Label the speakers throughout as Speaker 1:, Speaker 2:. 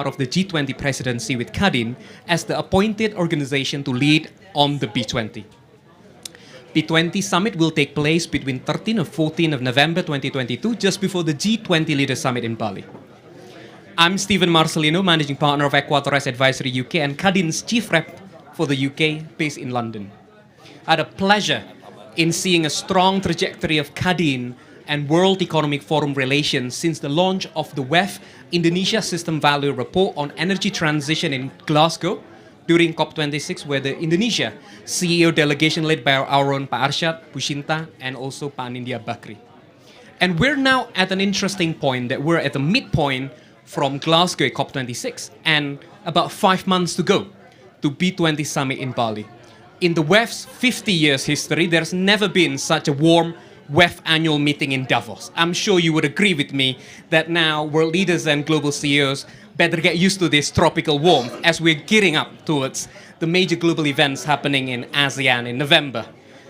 Speaker 1: part of the G20 presidency with Kadin as the appointed organization to lead on the B20. B20 Summit will take place between 13 and 14 of November 2022, just before the G20 Leaders Summit in Bali. I'm Stephen Marcelino, Managing Partner of Ecotourism Advisory UK and Kadin's Chief Rep for the UK, based in London. I had a pleasure in seeing a strong trajectory of Kadin and World Economic Forum relations since the launch of the WEF Indonesia System Value Report on Energy Transition in Glasgow during COP26, where the Indonesia CEO delegation led by our own Pak Arsyad, Bu Shinta, and also Pak Nindya Bakri. And we're now at an interesting point that we're at the midpoint from Glasgow at COP26 and about 5 months to go to B20 Summit in Bali. In the WEF's 50 years history, there's never been such a warm WEF annual meeting in Davos. I'm sure you would agree with me that now world leaders and global CEOs better get used to this tropical warmth as we're gearing up towards the major global events happening in ASEAN in November.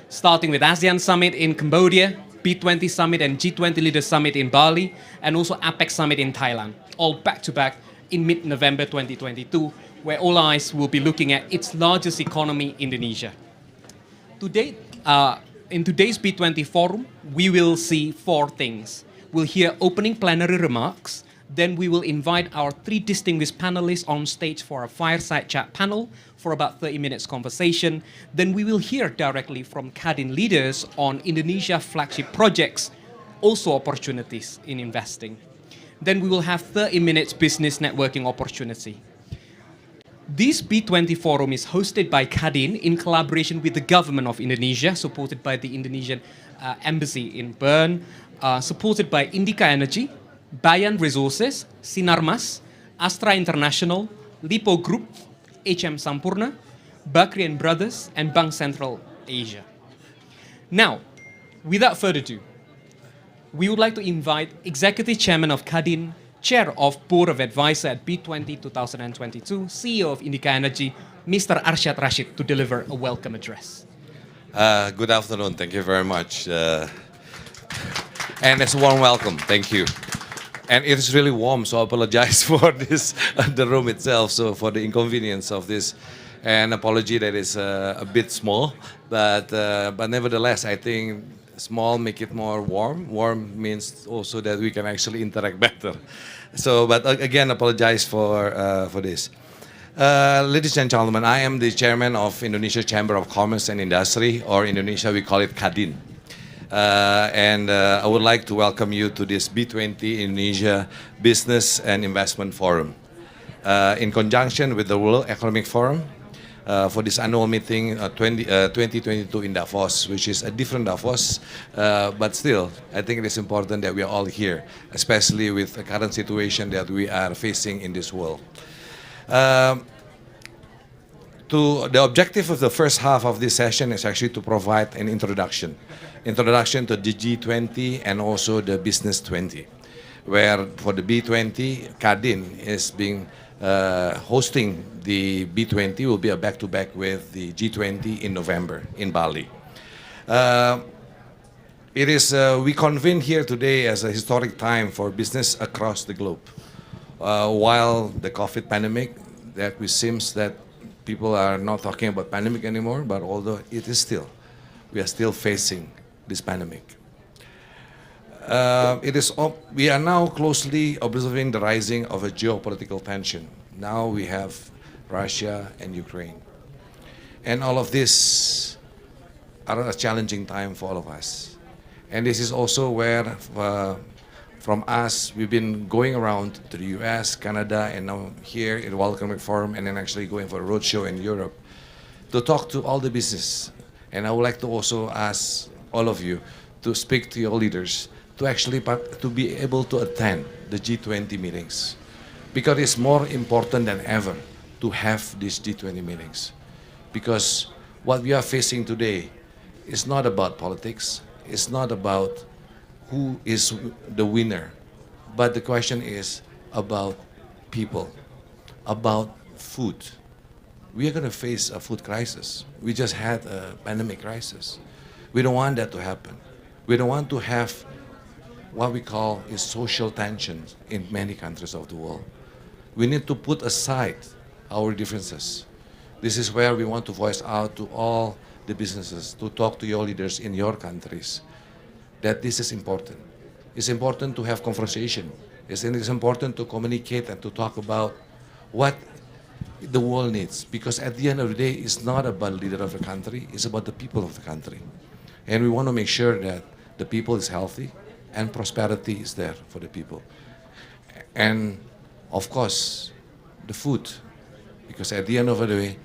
Speaker 1: Starting with ASEAN Summit in Cambodia, B20 Summit and G20 Leaders Summit in Bali, and also APEC Summit in Thailand, all back-to-back in mid-November 2022, where all eyes will be looking at its largest economy, Indonesia. Today, in today's B20 forum, we will see 4 things. We'll hear opening plenary remarks, then we will invite our 3 distinguished panelists on stage for a fireside chat panel for about 30 minutes conversation. Then we will hear directly from Kadin leaders on Indonesia flagship projects, also opportunities in investing. Then we will have 30 minutes business networking opportunity. This B20 forum is hosted by Kadin in collaboration with the government of Indonesia, supported by the Indonesian embassy in Bern, supported by Indica Energy, Bayan Resources, Sinarmas, Astra International, Lipo Group, HM Sampurna, Bakri and Brothers, and Bank Central Asia. Now, without further ado, we would like to invite Executive Chairman of Kadin, Chair of Board of Advisors at B20 2022, CEO of Indica Energy, Mr. Arsyad Rashid, to deliver a welcome address.
Speaker 2: Good afternoon. Thank you very much. And it's a warm welcome. Thank you. And it is really warm, so I apologize for this, the room itself, so for the inconvenience of this. And apology that it's a bit small, but nevertheless, I think small make it more warm. Warm means also that we can actually interact better. So, but again, apologize for this. Ladies and gentlemen, I am the chairman of Indonesia Chamber of Commerce and Industry, or in Indonesia we call it Kadin. And I would like to welcome you to this B20 Indonesia Business and Investment Forum. In conjunction with the World Economic Forum, for this annual meeting 2022 in Davos, which is a different Davos, but still, I think it is important that we are all here, especially with the current situation that we are facing in this world. The objective of the first half of this session is actually to provide an introduction to the G20 and also the Business 20, where for the B20, Kadin is being hosting the B20, will be a back-to-back with the G20 in November in Bali. We convene here today as a historic time for business across the globe. While the COVID pandemic, that it seems that people are not talking about pandemic anymore, but although it is still, we are still facing this pandemic. We are now closely observing the rising of a geopolitical tension. Now we have Russia and Ukraine. And all of this are a challenging time for all of us. And this is also where, from us, we've been going around to the US, Canada, and now here in the World Economic Forum, and then actually going for a roadshow in Europe to talk to all the business. And I would like to also ask all of you to speak to your leaders to actually to be able to attend the G20 meetings, because it's more important than ever to have these G20 meetings. Because what we are facing today is not about politics, it's not about who is the winner, but the question is about people, about food. We are going to face a food crisis. We just had a pandemic crisis. We don't want that to happen. We don't want to have what we call is social tensions in many countries of the world. we need to put aside our differences. This is where we want to voice out to all the businesses, to talk to your leaders in your countries, that this is important. It's important to have conversation. It's important to communicate and to talk about what the world needs. Because at the end of the day, it's not about the leader of the country, it's about the people of the country. And we want to make sure that the people is healthy and prosperity is there for the people. And of course, the food, because at the end of the day,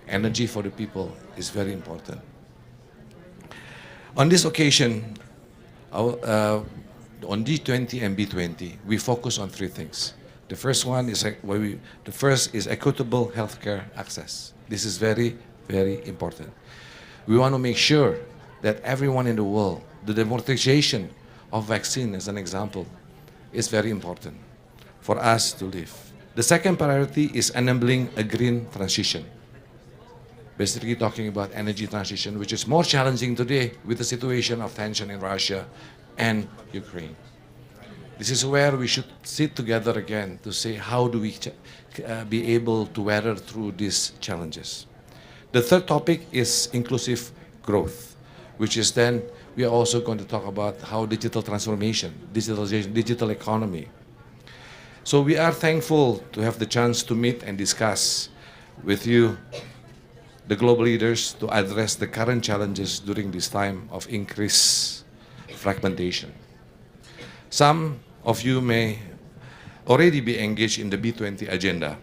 Speaker 2: energy for the people is very important. On this occasion, on G20 and B20, we focus on three things. The first one is equitable healthcare access. This is very, very important. We want to make sure that everyone in the world, the democratization of vaccine, as an example, is very important for us to live. The second priority is enabling a green transition. Basically talking about energy transition, which is more challenging today with the situation of tension in Russia and Ukraine. This is where we should sit together again to say how do we be able to weather through these challenges. The third topic is inclusive growth, which is then we are also going to talk about how digital transformation, digitalization, digital economy. So we are thankful to have the chance to meet and discuss with you, the global leaders, to address the current challenges during this time of increased fragmentation. Some of you may already be engaged in the B20 agenda,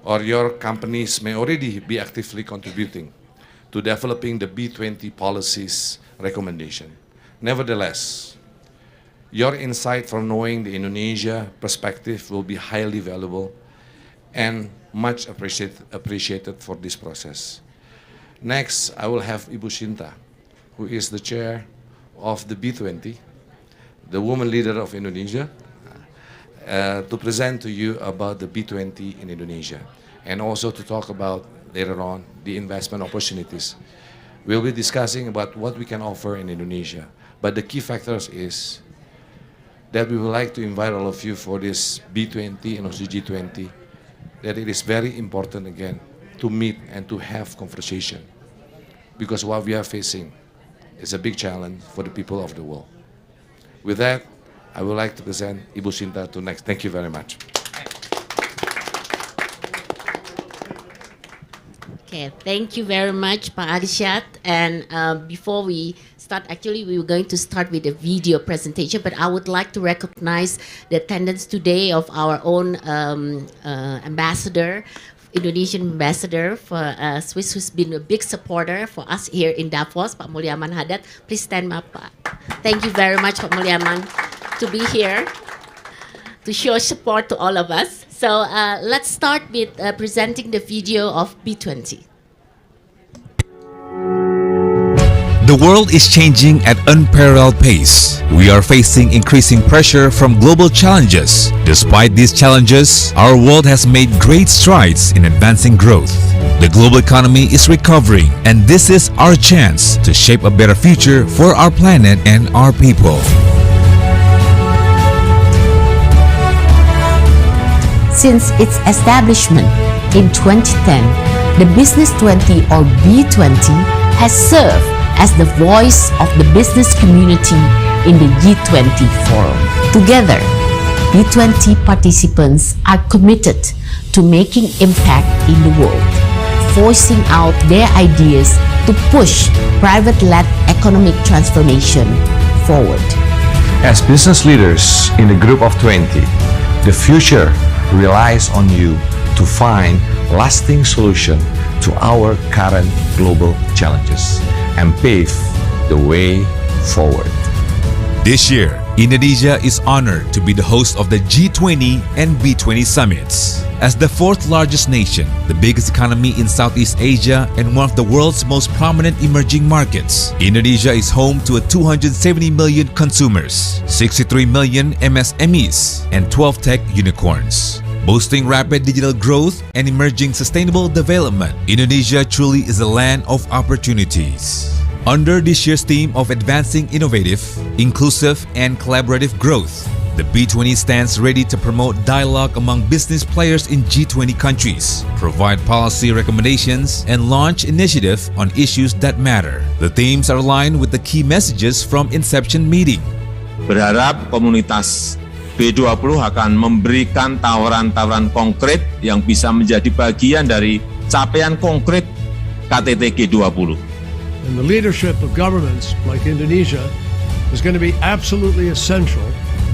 Speaker 2: or your companies may already be actively contributing to developing the B20 policies recommendation. Nevertheless, your insight from knowing the Indonesia perspective will be highly valuable and much appreciated for this process. Next, I will have Ibu Shinta, who is the chair of the B20, the woman leader of Indonesia, to present to you about the B20 in Indonesia, and also to talk about later on the investment opportunities. We'll be discussing about what we can offer in Indonesia, but the key factors is that we would like to invite all of you for this B20 and also G20, that it is very important again to meet and to have conversation, because what we are facing is a big challenge for the people of the world. With that, I would like to present Ibu Shinta to next. Thank you very much.
Speaker 3: Okay, thank you very much, Pak Arsyad. And before we start, actually, we were going to start with a video presentation, but I would like to recognize the attendance today of our own ambassador, Indonesian ambassador for Swiss, who's been a big supporter for us here in Davos, Pak Mulyaman Haddad. Please stand up, Pak. Thank you very much, Pak Mulyaman, to be here, to show support to all of us. So let's start with presenting the video of B20.
Speaker 4: The world is changing at unparalleled pace. We are facing increasing pressure from global challenges. Despite these challenges, our world has made great strides in advancing growth. The global economy is recovering, and this is our chance to shape a better future for our planet and our people.
Speaker 3: Since its establishment in 2010, the Business 20 or B20 has served as the voice of the business community in the G20 forum. Together, B20 participants are committed to making impact in the world, voicing out their ideas to push private-led economic transformation forward.
Speaker 5: As business leaders in the Group of 20, the future relies on you to find lasting solution to our current global challenges and pave the way forward.
Speaker 4: This year, Indonesia is honored to be the host of the G20 and B20 summits. As the fourth largest nation, the biggest economy in Southeast Asia, and one of the world's most prominent emerging markets, Indonesia is home to 270 million consumers, 63 million MSMEs, and 12 tech unicorns. Boasting rapid digital growth and emerging sustainable development, Indonesia truly is a land of opportunities. Under this year's theme of advancing innovative, inclusive, and collaborative growth, The B20 stands ready to promote dialogue among business players in G20 countries, provide policy recommendations, and launch initiatives on issues that matter. The themes are aligned with the key messages from inception meeting.
Speaker 6: Berharap komunitas B20 akan memberikan tawaran-tawaran konkret yang bisa menjadi bagian dari capaian konkret KTT G20.
Speaker 7: And the leadership of governments like Indonesia is going to be absolutely essential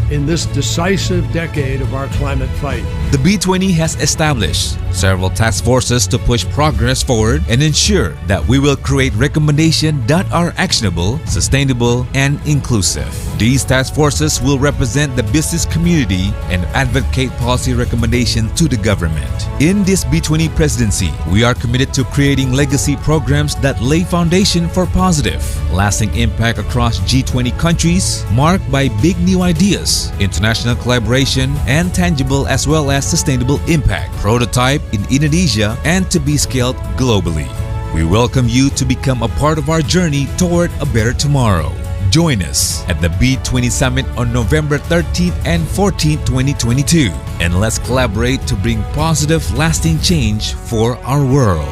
Speaker 7: in this decisive decade of our climate fight.
Speaker 4: The B20 has established several task forces to push progress forward and ensure that we will create recommendations that are actionable, sustainable, and inclusive. These task forces will represent the business community and advocate policy recommendations to the government. In this B20 presidency, we are committed to creating legacy programs that lay foundation for positive, lasting impact across G20 countries, marked by big new ideas, international collaboration, and tangible as well as sustainable impact, prototype in Indonesia and to be scaled globally. We welcome you to become a part of our journey toward a better tomorrow. Join us at the B20 Summit on November 13th and 14th, 2022, and let's collaborate to bring positive, lasting change for our world.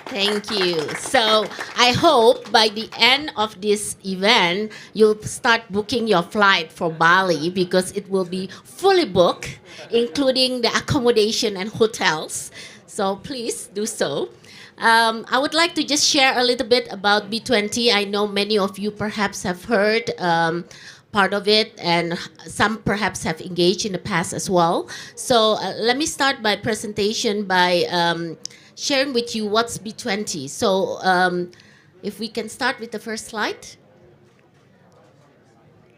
Speaker 3: Thank you. So I hope by the end of this event, you'll start booking your flight for Bali because it will be fully booked, including the accommodation and hotels. So please do so. I would like to just share a little bit about B20. I know many of you perhaps have heard part of it, and some perhaps have engaged in the past as well. So let me start my presentation by sharing with you what's B20. So if we can start with the first slide.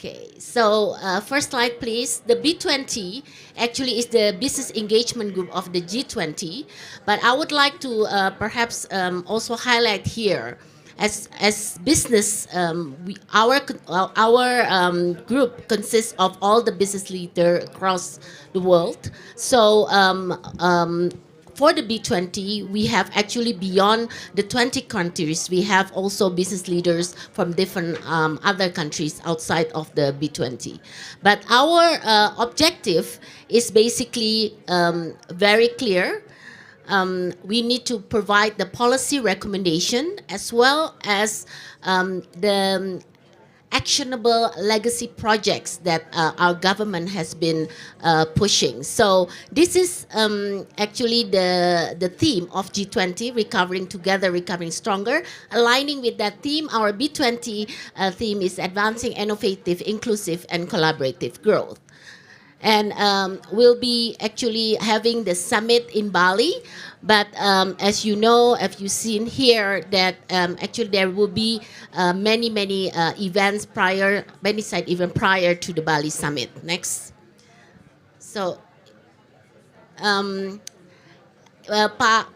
Speaker 3: Okay, so first slide, please. The B20 actually is the business engagement group of the G20, but I would like to perhaps also highlight here, as business, our group consists of all the business leaders across the world. So for the B20, we have actually beyond the 20 countries, we have also business leaders from different other countries outside of the B20. But our objective is basically very clear. We need to provide the policy recommendation as well as the actionable legacy projects that our government has been pushing. So this is actually the theme of G20, Recovering Together, Recovering Stronger. Aligning with that theme, our B20 theme is Advancing Innovative, Inclusive, and Collaborative Growth. And we'll be actually having the summit in Bali. But as you know, if you've seen here, that actually there will be many events prior, many side events prior to the Bali summit. Next. So, Pa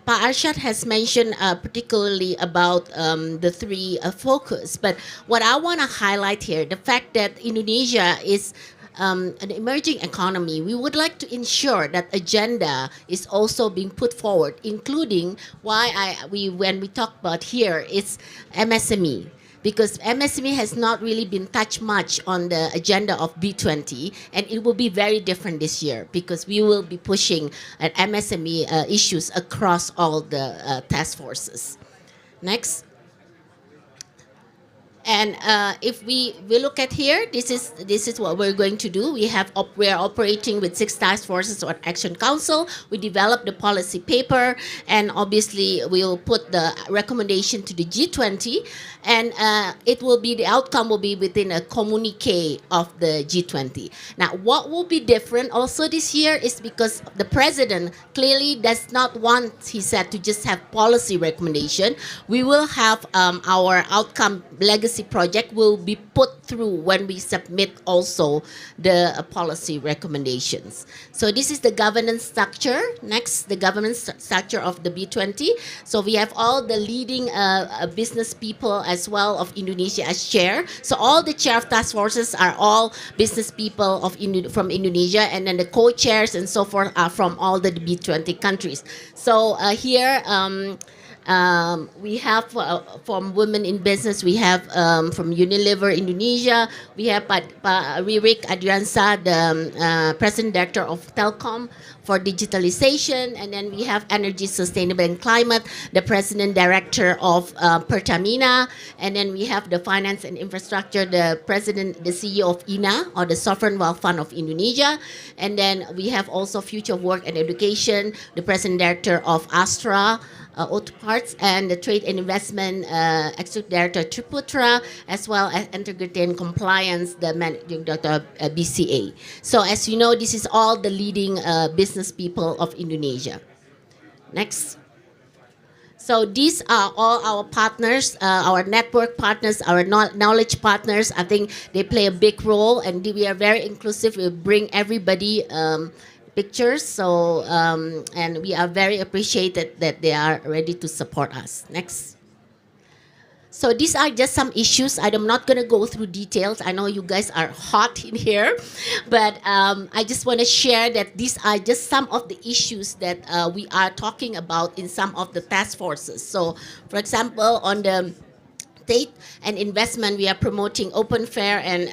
Speaker 3: Arshad has mentioned particularly about the three focus. But what I want to highlight here, the fact that Indonesia is an emerging economy, we would like to ensure that agenda is also being put forward, including when we talk about here, it's MSME. Because MSME has not really been touched much on the agenda of B20, and it will be very different this year because we will be pushing at MSME issues across all the task forces. Next. And if we look at here, this is what we're going to do. We're operating with 6 task forces on Action Council. We developed the policy paper, and obviously we'll put the recommendation to the G20, and the outcome will be within a communique of the G20. Now, what will be different also this year is because the president clearly does not want, he said, to just have policy recommendation. We will have our outcome legacy project will be put through when we submit also the policy recommendations. So this is the governance structure. Next, the governance structure of the B20. So we have all the leading business people as well of Indonesia as chair. So all the chair of task forces are all business people from Indonesia, and then the co-chairs and so forth are from all the B20 countries. So here, we have from Women in Business, we have from Unilever Indonesia,
Speaker 8: Indonesia. We have Ririk Adriansa, the President Director of Telkom for digitalization, and then we have Energy, Sustainable and Climate, the President Director of Pertamina, and then we have the Finance and Infrastructure, the CEO of INA, or the Sovereign Wealth Fund of Indonesia, and then we have also Future of Work and Education, the President Director of Astra Auto Parts, and the Trade and Investment Executive Director Triputra, as well as Integrity and Compliance, the Managing Director of BCA. So as you know, this is all the leading business people of Indonesia. Next. So these are all our partners, our network partners, our knowledge partners. I think they play a big role, and we are very inclusive. We bring everybody pictures. So, and we are very appreciated that they are ready to support us. Next. So these are just some issues. I'm not going to go through details. I know you guys are hot in here, but I just want to share that these are just some of the issues that we are talking about in some of the task forces. So, for example, on the state and investment, we are promoting open, fair, and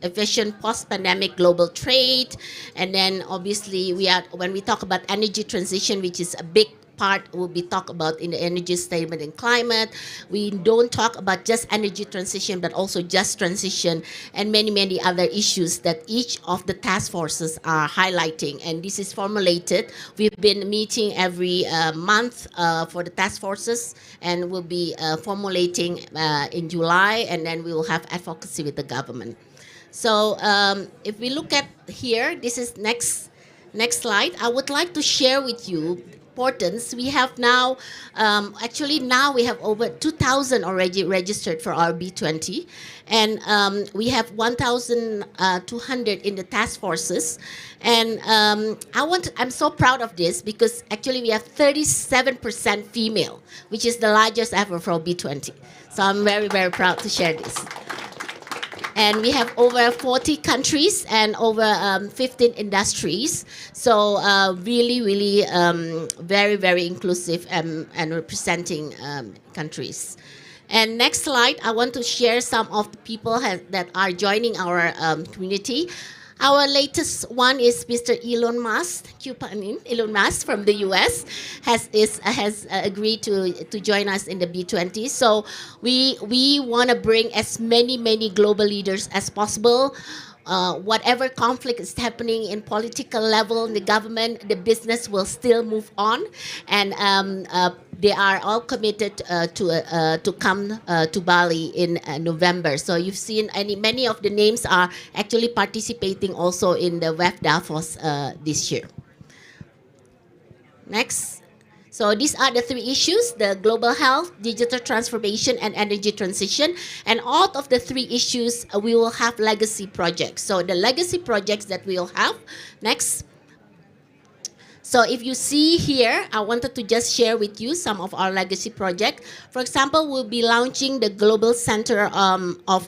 Speaker 8: efficient post-pandemic global trade. And then obviously when we talk about energy transition, which is a big part will be talked about in the energy statement and climate. We don't talk about just energy transition, but also just transition and many, many other issues that each of the task forces are highlighting. And this is formulated. We've been meeting every month for the task forces, and we'll be formulating in July, and then we will have advocacy with the government. So if we look at here, this is next slide. I would like to share with you importance. We have now, actually now we have over 2,000 already registered for our B20, and we have 1,200 in the task forces. And I'm so proud of this because actually we have 37% female, which is the largest ever for B20. So I'm very, very proud to share this. And we have over 40 countries and over 15 industries. So really, really very, very inclusive and representing countries. And next slide, I want to share some of the people that are joining our community. Our latest one is Mr. Elon Musk, Elon Musk from the US has agreed to join us in the B20. So we want to bring as many global leaders as possible. Whatever conflict is happening in political level, in the government, the business will still move on, and they are all committed to come to Bali in November. So you've seen many of the names are actually participating also in the WEF Davos this year. Next. So these are the three issues: the global health, digital transformation, and energy transition. And all of the three issues, we will have legacy projects. So the legacy projects that we will have. Next. So if you see here, I wanted to just share with you some of our legacy projects. For example, we'll be launching the Global Center of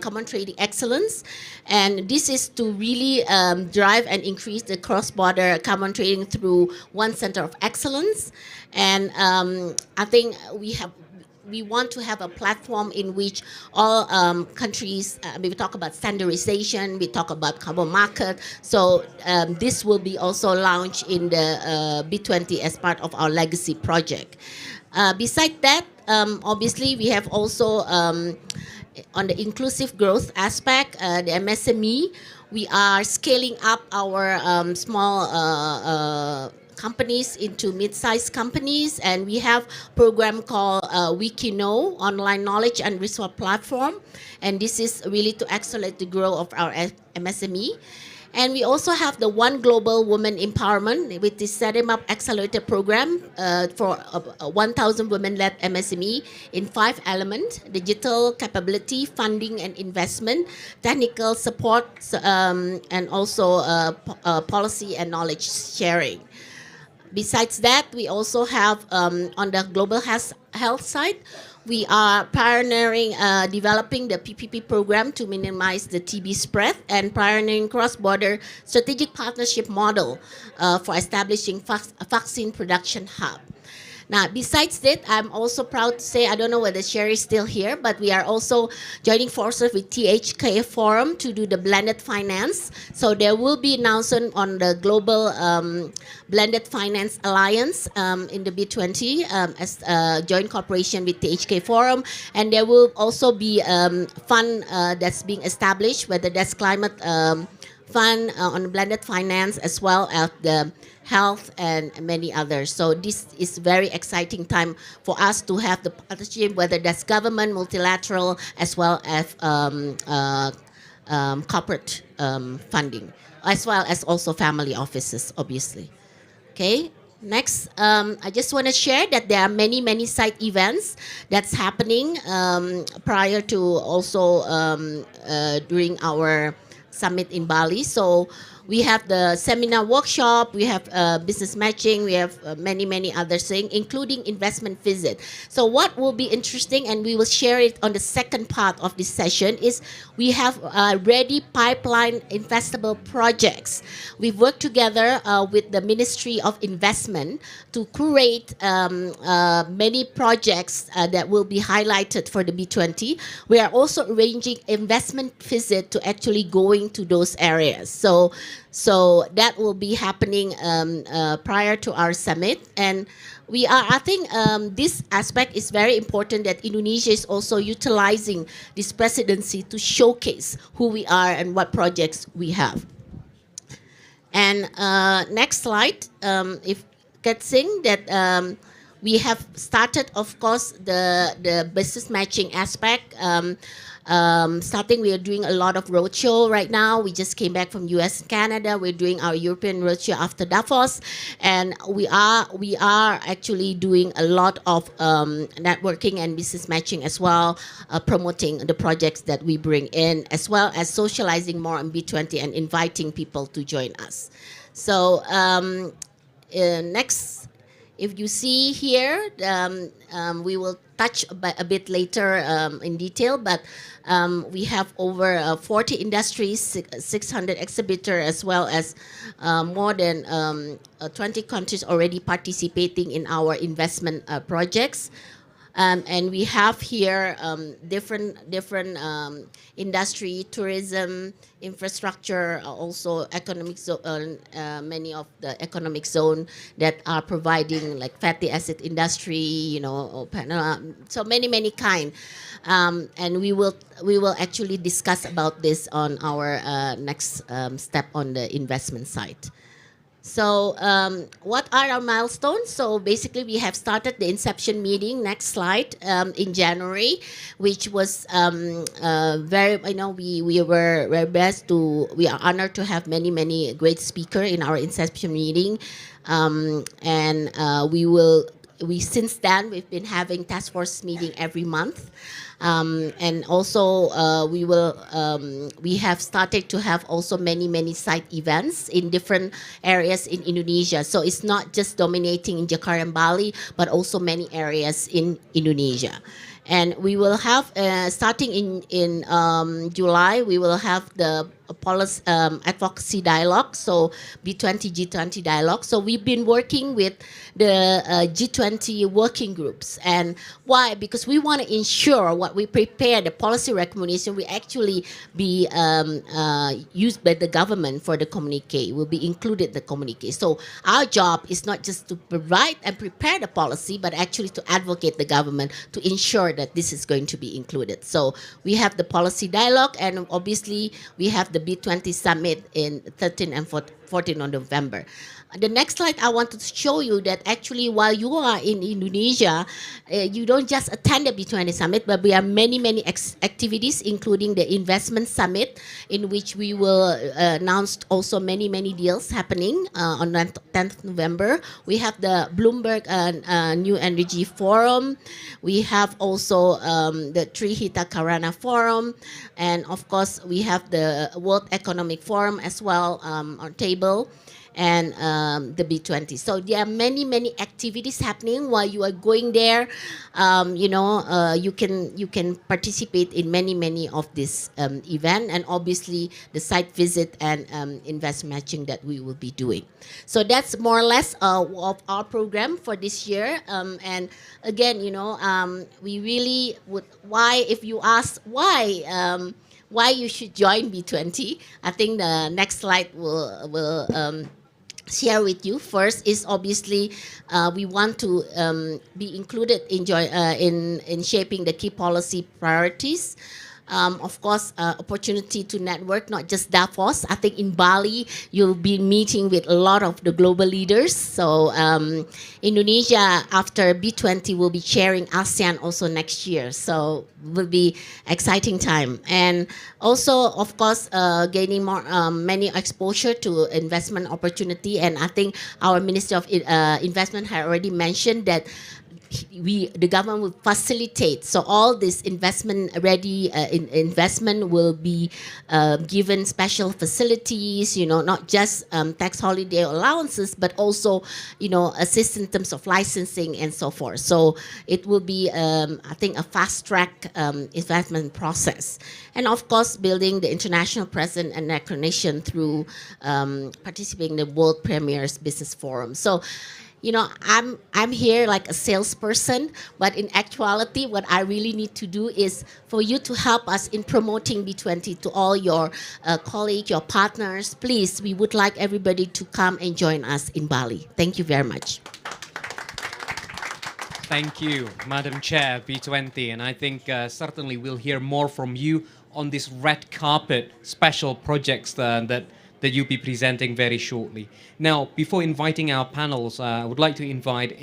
Speaker 8: Common Trading Excellence. And this is to really drive and increase the cross-border common trading through one center of excellence. And I think we want to have a platform in which all countries, we talk about standardization, we talk about carbon market. So this will be also launched in the B20 as part of our legacy project. Besides that, obviously we have also on the inclusive growth aspect, the MSME, we are scaling up our small companies into mid-sized companies, and we have a program called Wikino, Online Knowledge and Resource Platform, and this is really to accelerate the growth of our MSME. And we also have the One Global Women Empowerment with the Setting Up Accelerator Program for 1,000 women-led MSME in 5 elements: digital capability, funding and investment, technical support, and also policy and knowledge sharing. Besides that, we also have on the global health side, we are pioneering developing the PPP program to minimize the TB spread, and pioneering cross-border strategic partnership model for establishing a vaccine production hub. Now, besides that, I'm also proud to say, I don't know whether Sherry is still here, but we are also joining forces with THK Forum to do the blended finance. So there will be announcement on the global blended finance alliance in the B20 as a joint cooperation with THK Forum. And there will also be fund that's being established, whether that's climate fund on blended finance as well as the health and many others. So this is very exciting time for us to have the partnership, whether that's government, multilateral, as well as corporate funding, as well as also family offices, obviously. Okay. Next, I just want to share that there are many side events that's happening prior to also during our summit in Bali. So we have the seminar workshop, we have business matching, we have many other things, including investment visit. So what will be interesting, and we will share it on the second part of this session, is we have ready pipeline investable projects. We've worked together with the Ministry of Investment to curate many projects that will be highlighted for the B20. We are also arranging investment visit to actually going to those areas. So that will be happening prior to our summit. And we are, I think this aspect is very important, that Indonesia is also utilizing this presidency to showcase who we are and what projects we have. And next slide, if Katsing, that we have started, of course, the business matching aspect. Starting, we are doing a lot of roadshow right now. We just came back from US and Canada. We're doing our European roadshow after Davos, and we are actually doing a lot of networking and business matching as well, promoting the projects that we bring in, as well as socializing more on B20 and inviting people to join us. So next, if you see here, we will touch a bit later in detail, but we have over 40 industries, 600 exhibitors, as well as more than 20 countries already participating in our investment projects. And we have here different industry, tourism, infrastructure, also economic zone, many of the economic zone that are providing like fatty acid industry, you know, so many kind. And we will actually discuss about this on our next step on the investment side. So what are our milestones? So basically we have started the inception meeting, next slide, in January, which was very, we were very blessed to, we are honored to have many great speakers in our inception meeting. Since then, we've been having task force meeting every month. And also we have started to have also many side events in different areas in Indonesia. So it's not just dominating in Jakarta and Bali, but also many areas in Indonesia. And we will have, starting in July, we will have the policy advocacy dialogue, so B20 G20 dialogue. So we've been working with the G20 working groups. And why? Because we want to ensure what we prepare, the policy recommendation, will actually be used by the government for the communique, will be included the communique. So our job is not just to provide and prepare the policy, but actually to advocate the government to ensure that this is going to be included. So we have the policy dialogue, and obviously we have the B20 summit in 13 and 14 on November. The next slide, I want to show you that actually while you are in Indonesia, you don't just attend the B20 summit, but we have many activities, including the investment summit, in which we will announce also many deals happening on 10th November. We have the Bloomberg New Energy Forum. We have also the Trihita Karana Forum. And of course, we have the World Economic Forum as well on table. and the B20. So there are many activities happening while you are going there. You can participate in many of this event, and obviously the site visit and invest matching that we will be doing. So that's more or less of our program for this year. And again, we really would. Why, if you ask why you should join B20, I think the next slide will share with you. First is obviously we want to be included in shaping the key policy priorities. Of course, opportunity to network, not just Davos. I think in Bali, you'll be meeting with a lot of the global leaders. So Indonesia, after B20, will be chairing ASEAN also next year. So will be exciting time. And also, of course, gaining more many exposure to investment opportunity. And I think our Minister of Investment had already mentioned that the government will facilitate. So all this investment will be given special facilities, not just tax holiday allowances, but also, assist in terms of licensing and so forth. So it will be, I think, a fast track investment process. And of course, building the international presence and recognition through participating in the World Premier's Business Forum. So, I'm here like a salesperson, but in actuality, what I really need to do is for you to help us in promoting B20 to all your colleagues, your partners. Please, we would like everybody to come and join us in Bali. Thank you very much.
Speaker 1: Thank you, Madam Chair, B20. And I think certainly we'll hear more from you on this red carpet special projects that you'll be presenting very shortly. Now, before inviting our panels, I would like to invite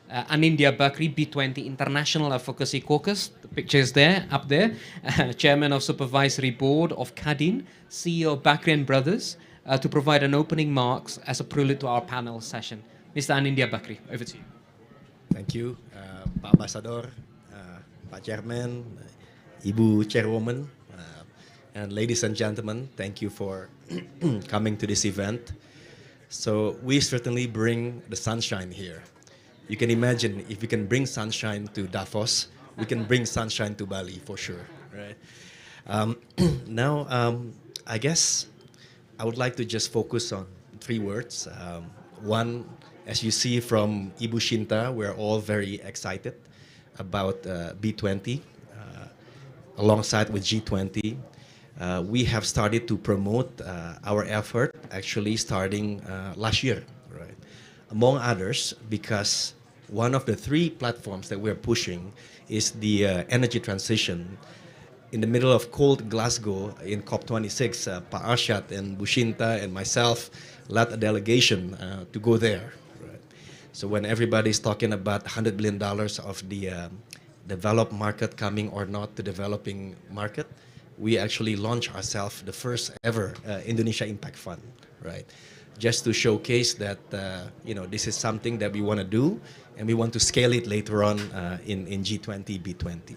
Speaker 1: Anindya Bakri, B20 International Advocacy Caucus. The picture is there, up there. Chairman of Supervisory Board of Kadin, CEO of Bakri & Brothers, to provide an opening remarks as a prelude to our panel session. Mr. Anindya Bakri, over to you.
Speaker 9: Thank you, Pak Ambassador, Pak Chairman, Ibu Chairwoman, and ladies and gentlemen, thank you for coming to this event. So we certainly bring the sunshine here. You can imagine if we can bring sunshine to Davos, we can bring sunshine to Bali for sure, right? Now, I guess I would like to just focus on 3 words. One, as you see from Ibu Shinta, we're all very excited about B20 alongside with G20. We have started to promote our effort actually starting last year, right? Among others, because one of the 3 platforms that we're pushing is the energy transition. In the middle of cold Glasgow in COP26, Pa Arshad and Bushinta and myself led a delegation to go there. Right? So when everybody's talking about $100 billion of the developed market coming or not to developing market, we actually launched ourselves the first ever Indonesia Impact Fund, right? Just to showcase that this is something that we want to do, and we want to scale it later on in G20, B20.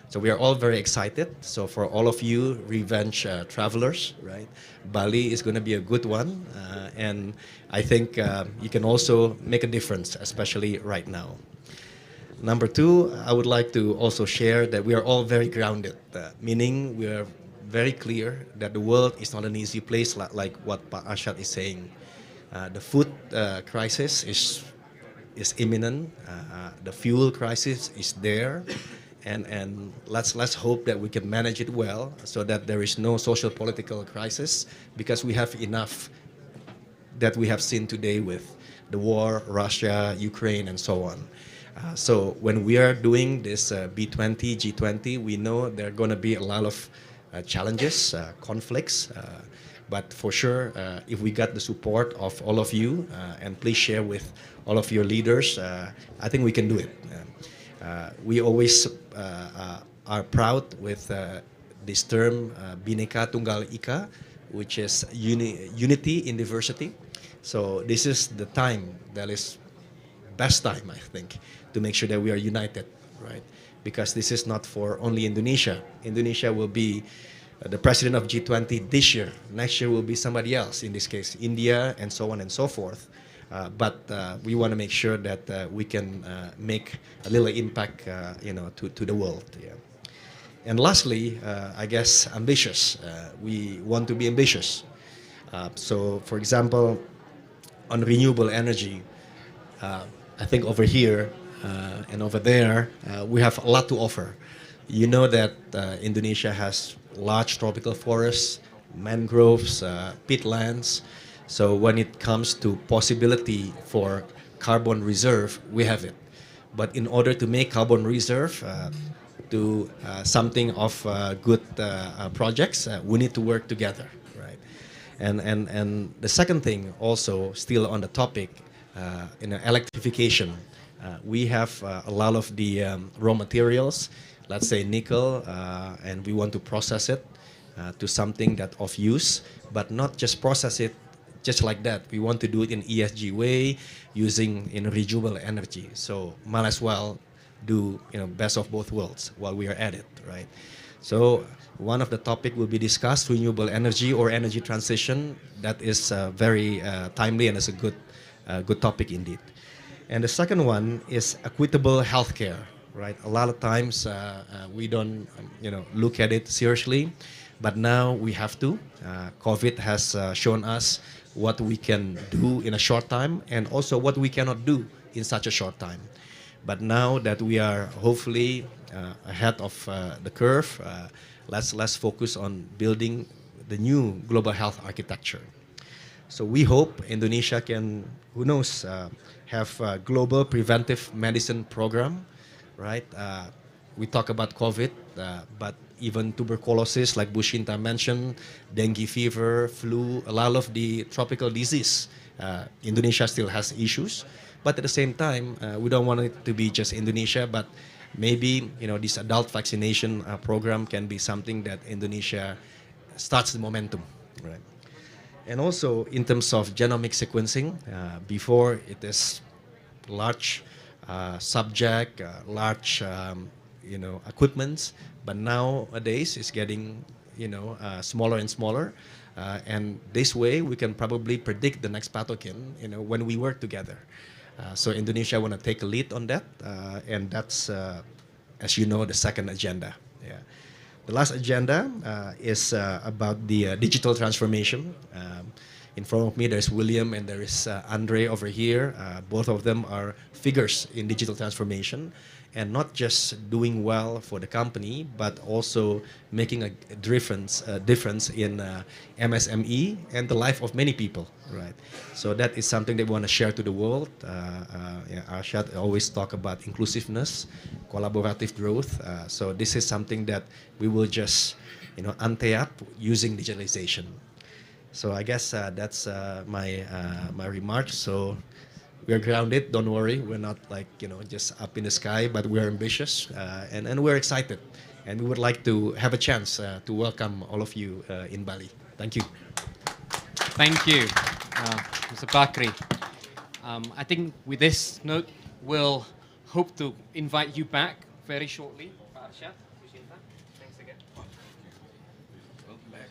Speaker 9: So we are all very excited. So for all of you revenge travelers, right? Bali is going to be a good one, and I think you can also make a difference, especially right now. Number 2, I would like to also share that we are all very grounded, meaning we are very clear that the world is not an easy place, like what Pa Arshad is saying. The food crisis is imminent. The fuel crisis is there, and let's hope that we can manage it well so that there is no social political crisis, because we have enough that we have seen today with the war, Russia, Ukraine, and so on. So when we are doing this B20, G20, we know there are going to be a lot of challenges, conflicts, but for sure, if we got the support of all of you, and please share with all of your leaders, I think we can do it. We always are proud with this term, Bhinneka Tunggal Ika, which is unity in diversity. So this is the time that is best time, I think, to make sure that we are united, right? Because this is not for only Indonesia. Indonesia will be the president of G20 this year. Next year will be somebody else, in this case, India, and so on and so forth. But we want to make sure that we can make a little impact, to the world. Yeah. And lastly, I guess ambitious. We want to be ambitious. So, for example, on renewable energy, I think over here and over there, we have a lot to offer. You know that Indonesia has large tropical forests, mangroves, peatlands. So when it comes to possibility for carbon reserve, we have it. But in order to make carbon reserve to something of good projects, we need to work together, right? And the second thing, also still on the topic, electrification. We have a lot of the raw materials, let's say nickel, and we want to process it to something that of use, but not just process it just like that. We want to do it in ESG way, using renewable energy. So might as well do best of both worlds while we are at it, right? So one of the topic will be discussed, renewable energy or energy transition. That is very timely and is a good topic indeed. And the second one is equitable healthcare, right? A lot of times we don't look at it seriously, but now we have to. COVID has shown us what we can do in a short time and also what we cannot do in such a short time. But now that we are hopefully ahead of the curve, let's focus on building the new global health architecture. So we hope Indonesia can, who knows, have a global preventive medicine program, right? We talk about COVID, but even tuberculosis, like Bushinta mentioned, dengue fever, flu, a lot of the tropical disease. Indonesia still has issues, but at the same time, we don't want it to be just Indonesia, but maybe this adult vaccination program can be something that Indonesia starts the momentum, right? And also in terms of genomic sequencing, before it is large subject, large equipments, but nowadays it's getting smaller and smaller, and this way we can probably predict the next pathogen when we work together. So Indonesia want to take a lead on that, and that's as you know, the second agenda. Yeah. The last agenda is about the digital transformation. In front of me, there's William and there is Andre over here. Both of them are figures in digital transformation, and not just doing well for the company, but also making a difference in MSME and the life of many people, right? So that is something that we want to share to the world. Arshad always talk about inclusiveness, collaborative growth. So this is something that we will just, ante up using digitalization. So I guess that's my remarks. So we're grounded, don't worry. We're not like, just up in the sky, but we're ambitious and we're excited. And we would like to have a chance to welcome all of you in Bali. Thank you.
Speaker 1: Thank you, Mr. Bakri. I think with this note, we'll hope to invite you back very shortly. Pak Arshad, Bushinta, thanks again. Welcome back.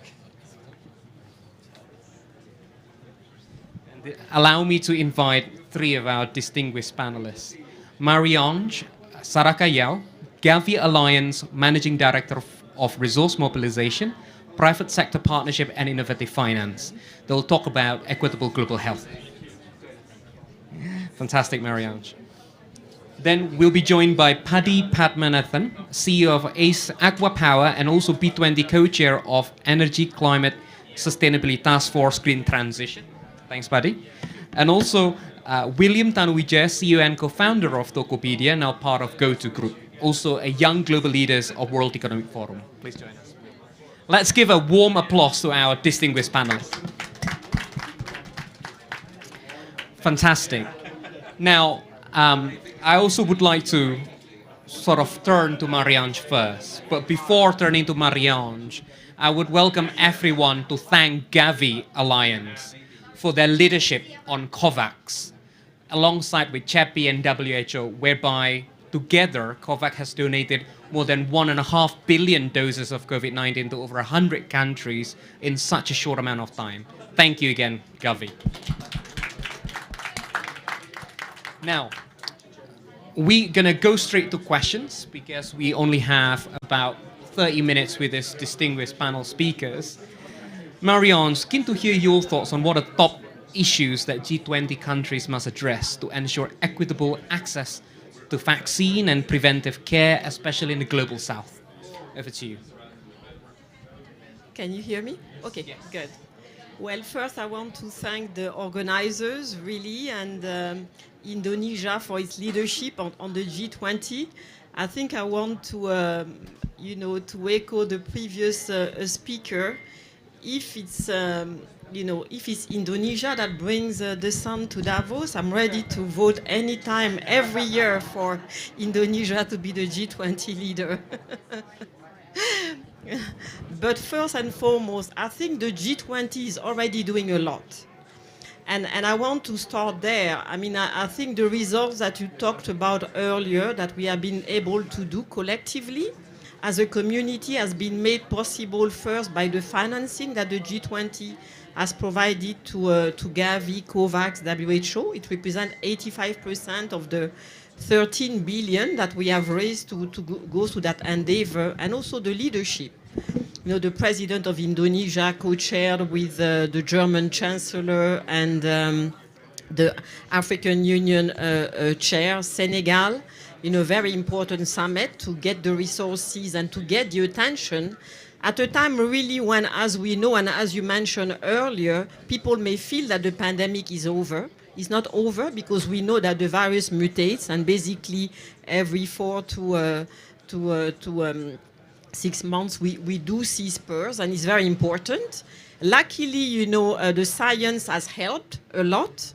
Speaker 1: And allow me to invite three of our distinguished panelists. Marie-Ange Sarakayao, Gavi Alliance Managing Director of Resource Mobilization, Private Sector Partnership and Innovative Finance. They'll talk about equitable global health. Fantastic, Marie-Ange. Then we'll be joined by Paddy Padmanathan, CEO of ACWA Power and also B20 Co-Chair of Energy, Climate, Sustainability Task Force Green Transition. Thanks, Paddy. And also William Tanuwijaya, CEO and co-founder of Tokopedia, now part of GoTo Group. Also a young global leaders of World Economic Forum. Please join us. Let's give a warm applause to our distinguished panelists. Fantastic. Now, I also would like to sort of turn to Marie-Ange first. But before turning to Marie-Ange, I would welcome everyone to thank Gavi Alliance for their leadership on COVAX, alongside with CHEPI and WHO, whereby together COVAX has donated more than 1.5 billion doses of COVID-19 to over 100 countries in such a short amount of time. Thank you again, Gavi. Now, we're gonna go straight to questions because we only have about 30 minutes with this distinguished panel speakers. Marion, keen to hear your thoughts on what are top issues that G20 countries must address to ensure equitable access to vaccine and preventive care, especially in the global south. Over to you.
Speaker 10: Can you hear me? Okay, yes. Good. Well, first I want to thank the organizers, really, and Indonesia for its leadership on the G20. I think I want to, to echo the previous speaker. If it's, if it's Indonesia that brings the sun to Davos, I'm ready to vote anytime, every year, for Indonesia to be the G20 leader. But first and foremost, I think the G20 is already doing a lot. And I want to start there. I mean, I think the results that you talked about earlier that we have been able to do collectively as a community has been made possible first by the financing that the G20 has provided to Gavi, COVAX, WHO. It represents 85% of the 13 billion that we have raised to go through that endeavor, and also the leadership. The president of Indonesia co-chaired with the German chancellor and the African Union chair, Senegal, in a very important summit to get the resources and to get the attention at a time really when, as we know and as you mentioned earlier, people may feel that the pandemic is over. It's not over because we know that the virus mutates, and basically every 4 to 6 months we do see spurs, and it's very important. Luckily, the science has helped a lot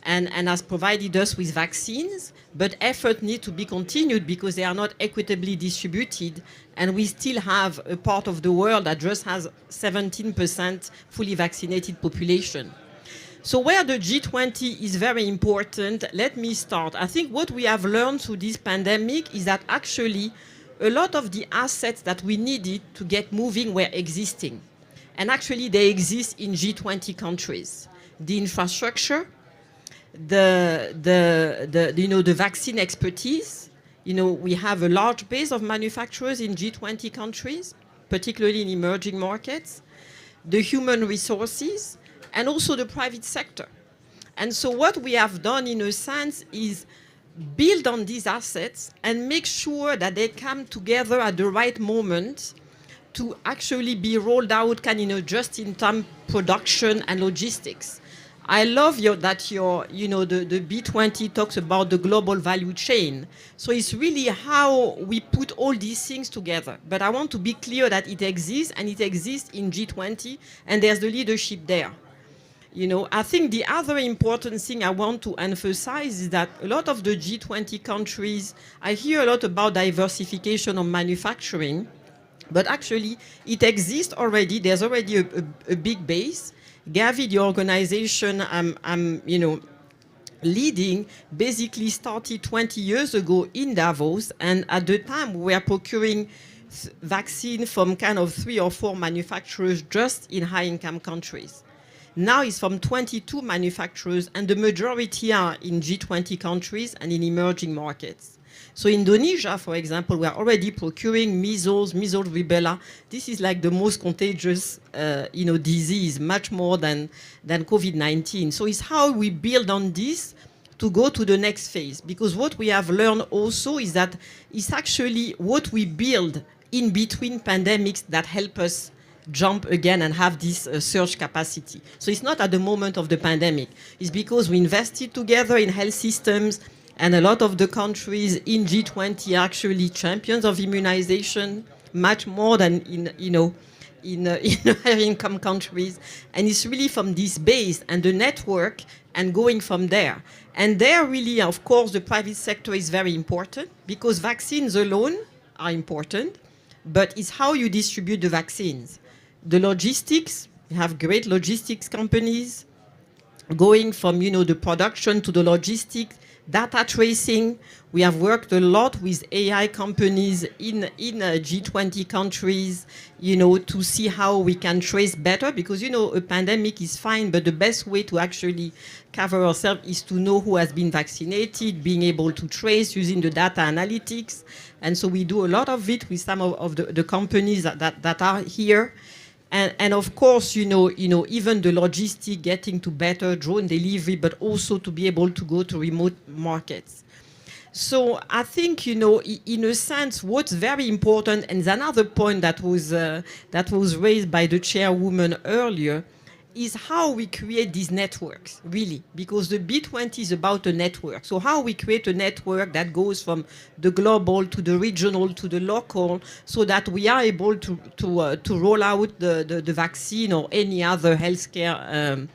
Speaker 10: and has provided us with vaccines, but effort needs to be continued because they are not equitably distributed, and we still have a part of the world that just has 17% fully vaccinated population. So where the G20 is very important, let me start. I think what we have learned through this pandemic is that actually a lot of the assets that we needed to get moving were existing. And actually they exist in G20 countries. The infrastructure, the vaccine expertise. We have a large base of manufacturers in G20 countries, particularly in emerging markets, the human resources, and also the private sector. And so what we have done in a sense is build on these assets and make sure that they come together at the right moment to actually be rolled out just-in-time production and logistics. I love that the B20 talks about the global value chain. So it's really how we put all these things together. But I want to be clear that it exists, and it exists in G20, and there's the leadership there. I think the other important thing I want to emphasize is that a lot of the G20 countries, I hear a lot about diversification of manufacturing, but actually it exists already. There's already a big base. Gavi, the organization I'm leading, basically started 20 years ago in Davos, and at the time we were procuring vaccine from 3 or 4 manufacturers just in high-income countries. Now it's from 22 manufacturers, and the majority are in G20 countries and in emerging markets. So Indonesia, for example, we are already procuring measles rubella. This is like the most contagious, disease, much more than COVID-19. So it's how we build on this to go to the next phase. Because what we have learned also is that it's actually what we build in between pandemics that help us jump again and have this surge capacity. So it's not at the moment of the pandemic. It's because we invested together in health systems, and a lot of the countries in G20 are actually champions of immunization, much more than in higher income countries. And it's really from this base and the network and going from there. And there really, of course, the private sector is very important because vaccines alone are important, but it's how you distribute the vaccines. The logistics, you have great logistics companies going from, the production to the logistics, Data tracing, we have worked a lot with AI companies in G20 countries, to see how we can trace better, because, a pandemic is fine, but the best way to actually cover ourselves is to know who has been vaccinated, being able to trace using the data analytics. And so we do a lot of it with some of the companies that are here. And of course, even the logistic, getting to better drone delivery, but also to be able to go to remote markets. So I think, in a sense, what's very important, and another point that was raised by the chairwoman earlier, is how we create these networks, really, because the B20 is about a network. So how we create a network that goes from the global to the regional to the local, so that we are able to roll out the vaccine or any other healthcare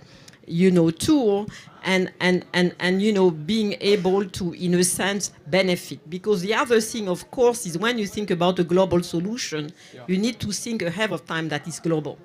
Speaker 10: tool, and being able to, in a sense, benefit. Because the other thing, of course, is when you think about a global solution, you need to think ahead of time that is global.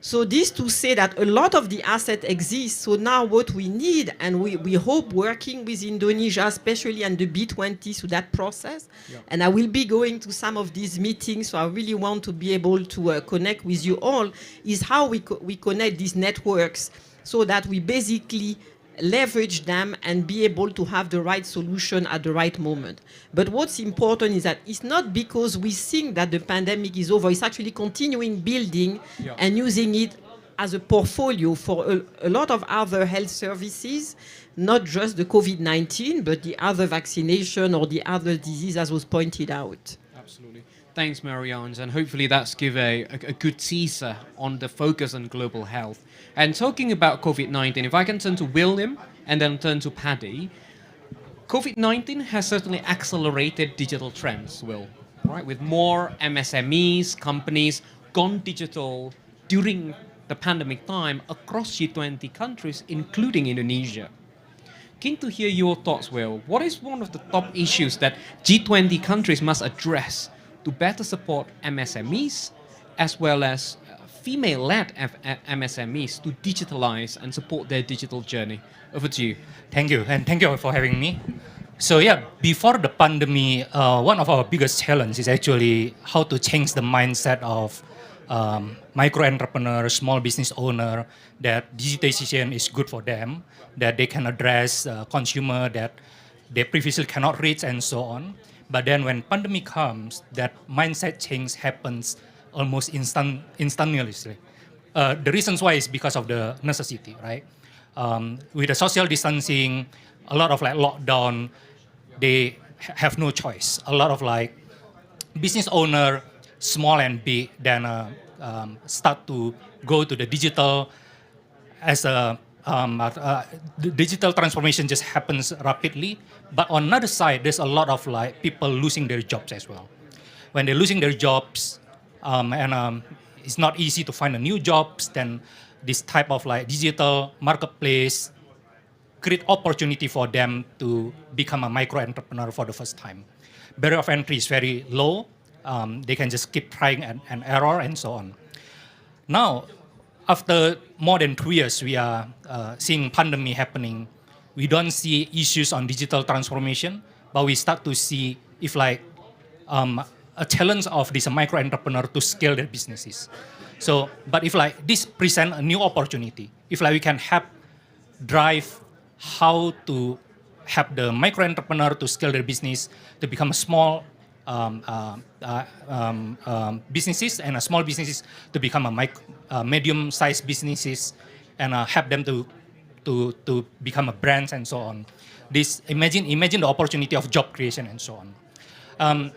Speaker 10: So this to say that a lot of the asset exists. So now what we need, and we hope working with Indonesia, especially and the B20 through that process, and I will be going to some of these meetings, so I really want to be able to connect with you all, is how we connect these networks so that we basically leverage them and be able to have the right solution at the right moment. But what's important is that it's not because we think that the pandemic is over, it's actually continuing building and using it as a portfolio for a lot of other health services, not just the COVID-19, but the other vaccination or the other disease, as was pointed out.
Speaker 1: Absolutely. Thanks, Marianne, and hopefully that's give a good teaser on the focus on global health. And talking about COVID-19, if I can turn to William and then turn to Paddy, COVID-19 has certainly accelerated digital trends, Will, right? With more MSMEs, companies gone digital during the pandemic time across G20 countries, including Indonesia. Keen to hear your thoughts, Will. What is one of the top issues that G20 countries must address to better support MSMEs as well as female-led MSMEs to digitalize and support their digital journey? Over to you.
Speaker 11: Thank you, and thank you for having me. So before the pandemic, one of our biggest challenges is actually how to change the mindset of micro entrepreneurs, small business owner, that digitization is good for them, that they can address consumer that they previously cannot reach and so on. But then when pandemic comes, that mindset change happens almost instantaneously. The reasons why is because of the necessity, right? With the social distancing, a lot of lockdown, they have no choice. A lot of business owner, small and big, then start to go to the digital as a the digital transformation just happens rapidly. But on the other side, there's a lot of people losing their jobs as well. When they're losing their jobs, and it's not easy to find a new jobs, then this type of digital marketplace create opportunity for them to become a micro entrepreneur for the first time. Barrier of entry is very low. They can just keep trying and error and so on. Now, after more than 2 years, we are seeing pandemic happening. We don't see issues on digital transformation, but we start to see if a challenge of this micro entrepreneur to scale their businesses. So, but if this present a new opportunity, if we can help drive how to help the micro entrepreneur to scale their business to become a small businesses and small businesses to become a medium-sized businesses and help them to become a brand and so on. This imagine the opportunity of job creation and so on.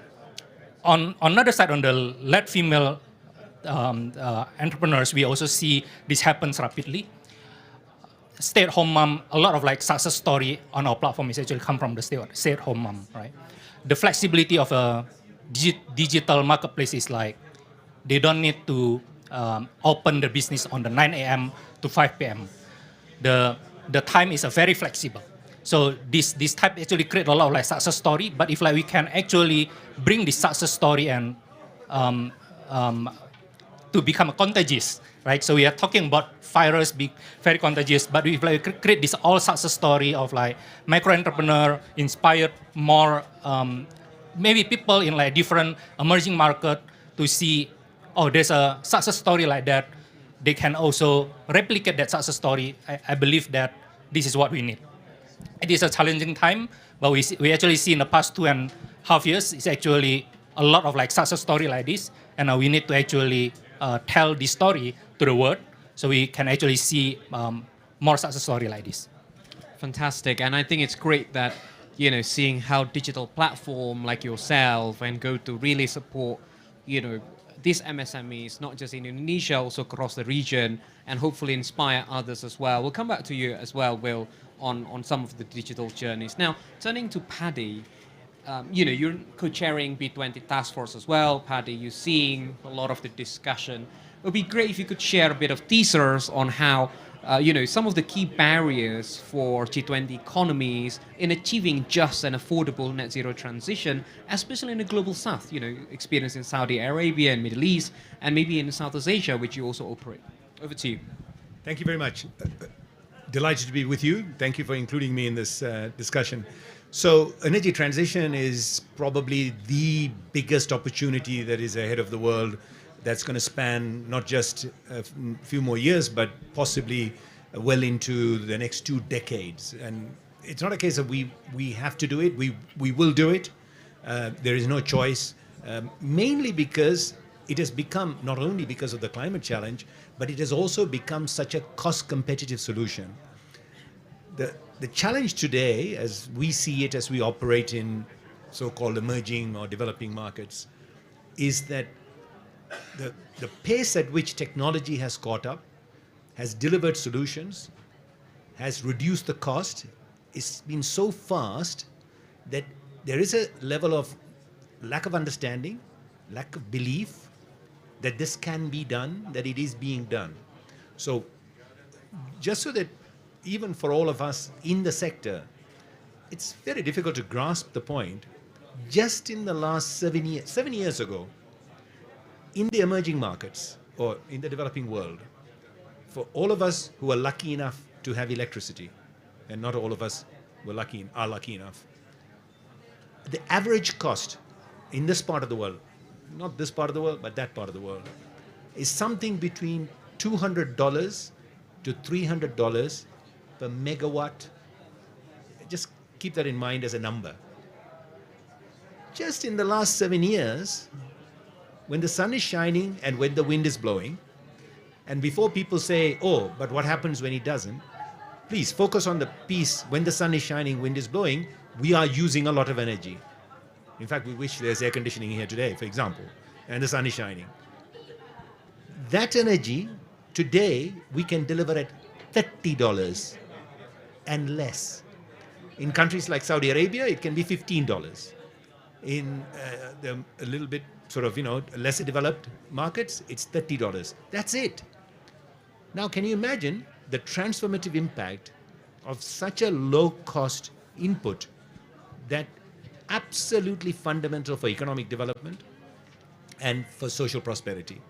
Speaker 11: On another side, on the led female entrepreneurs, we also see this happens rapidly. Stay-at-home mom, a lot of success story on our platform is actually come from the stay-at-home mom, right? The flexibility of a digital marketplace is they don't need to open the business on the 9 a.m. to 5 p.m. The time is very flexible. So this type actually create a lot of success story. But if we can actually bring this success story and to to become contagious, right? So we are talking about virus being very contagious, but we like create this all success story of like micro entrepreneur inspired more maybe people in like different emerging market to see, oh, there's a success story like that. They can also replicate that success story. I believe that this is what we need. It is a challenging time, but we actually see in the past 2.5 years, it's actually a lot of like success story like this, and we need to actually tell this story to the world so we can actually see more success story like this.
Speaker 1: Fantastic, and I think it's great that seeing how digital platform like yourself and GoTo really support these MSMEs, not just in Indonesia, also across the region, and hopefully inspire others as well. We'll come back to you as well, Will, on some of the digital journeys. Now, turning to Paddy, you're co-chairing B20 task force as well. Paddy, you're seeing a lot of the discussion. It would be great if you could share a bit of teasers on how, some of the key barriers for G20 economies in achieving just and affordable net zero transition, especially in the global south, experience in Saudi Arabia and Middle East, and maybe in Southeast Asia, which you also operate. Over to you.
Speaker 12: Thank you very much. Delighted to be with you. Thank you for including me in this discussion. So energy transition is probably the biggest opportunity that is ahead of the world, that's going to span not just a few more years, but possibly well into the next 2 decades. And it's not a case of we have to do it, we will do it. There is no choice, mainly because it has become, not only because of the climate challenge, but it has also become such a cost competitive solution. The challenge today, as we see it, as we operate in so-called emerging or developing markets, is that the pace at which technology has caught up, has delivered solutions, has reduced the cost, it's been so fast that there is a level of lack of understanding, lack of belief that this can be done, that it is being done. So just so that even for all of us in the sector, it's very difficult to grasp the point. Just in the last 7 years ago, in the emerging markets or in the developing world, for all of us who are lucky enough to have electricity, and not all of us are lucky enough, the average cost in this part of the world, not this part of the world, but that part of the world, is something between $200 to $300 per megawatt. Just keep that in mind as a number. Just in the last 7 years, when the sun is shining and when the wind is blowing, and before people say, oh, but what happens when it doesn't, please focus on the piece. When the sun is shining, wind is blowing, we are using a lot of energy. In fact, we wish there's air conditioning here today, for example, and the sun is shining. That energy, today, we can deliver at $30 and less. In countries like Saudi Arabia, it can be $15. In a little bit sort of, lesser developed markets, it's $30. That's it. Now, can you imagine the transformative impact of such a low-cost input that absolutely fundamental for economic development and for social prosperity?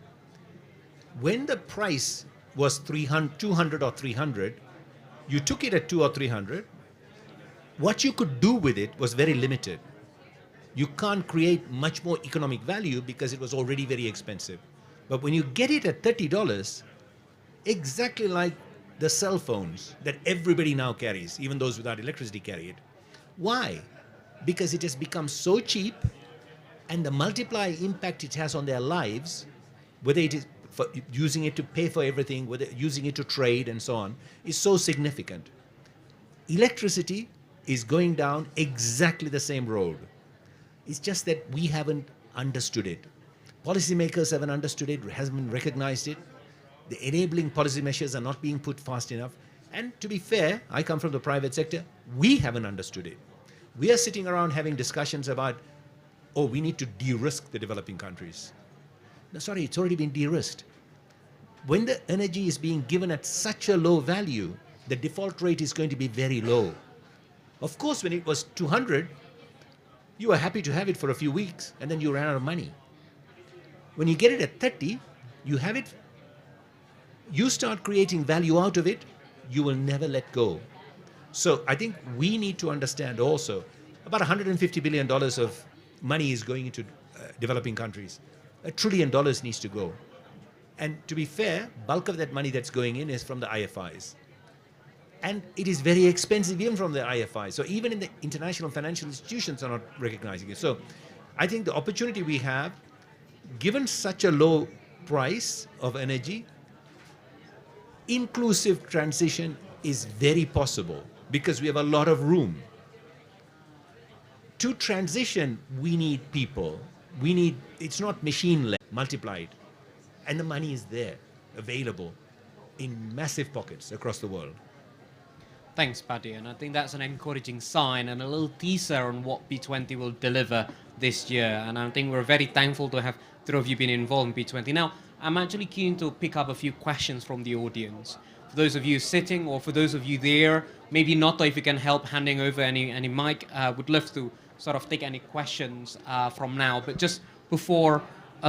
Speaker 12: When the price was 200 or 300, you took it at 200 or 300, what you could do with it was very limited. You can't create much more economic value because it was already very expensive. But when you get it at $30, exactly like the cell phones that everybody now carries, even those without electricity carry it. Why? Because it has become so cheap, and the multiplier impact it has on their lives, whether it is for using it to pay for everything, whether using it to trade and so on, is so significant. Electricity is going down exactly the same road. It's just that we haven't understood it. Policymakers haven't understood it, haven't recognized it. The enabling policy measures are not being put fast enough. And to be fair, I come from the private sector, we haven't understood it. We are sitting around having discussions about, oh, we need to de-risk the developing countries. No, sorry, it's already been de-risked. When the energy is being given at such a low value, the default rate is going to be very low. Of course, when it was 200, you were happy to have it for a few weeks, and then you ran out of money. When you get it at 30, You have it, you start creating value out of it, you will never let go. So I think we need to understand also about $150 billion of money is going into developing countries. $1 trillion needs to go. And to be fair, bulk of that money that's going in is from the IFIs. And it is very expensive even from the IFIs. So even in the international financial institutions are not recognizing it. So I think the opportunity we have, given such a low price of energy, inclusive transition is very possible because we have a lot of room. To transition, we need people. It's not machine-led, multiplied. And the money is there, available in massive pockets across the world.
Speaker 1: Thanks, Paddy, and I think that's an encouraging sign and a little teaser on what B20 will deliver this year. And I think we're very thankful to have three of you been involved in B20. Now, I'm actually keen to pick up a few questions from the audience. For those of you sitting or for those of you there, maybe Noto, if you can help handing over any mic, would love to sort of take any questions from now. But just before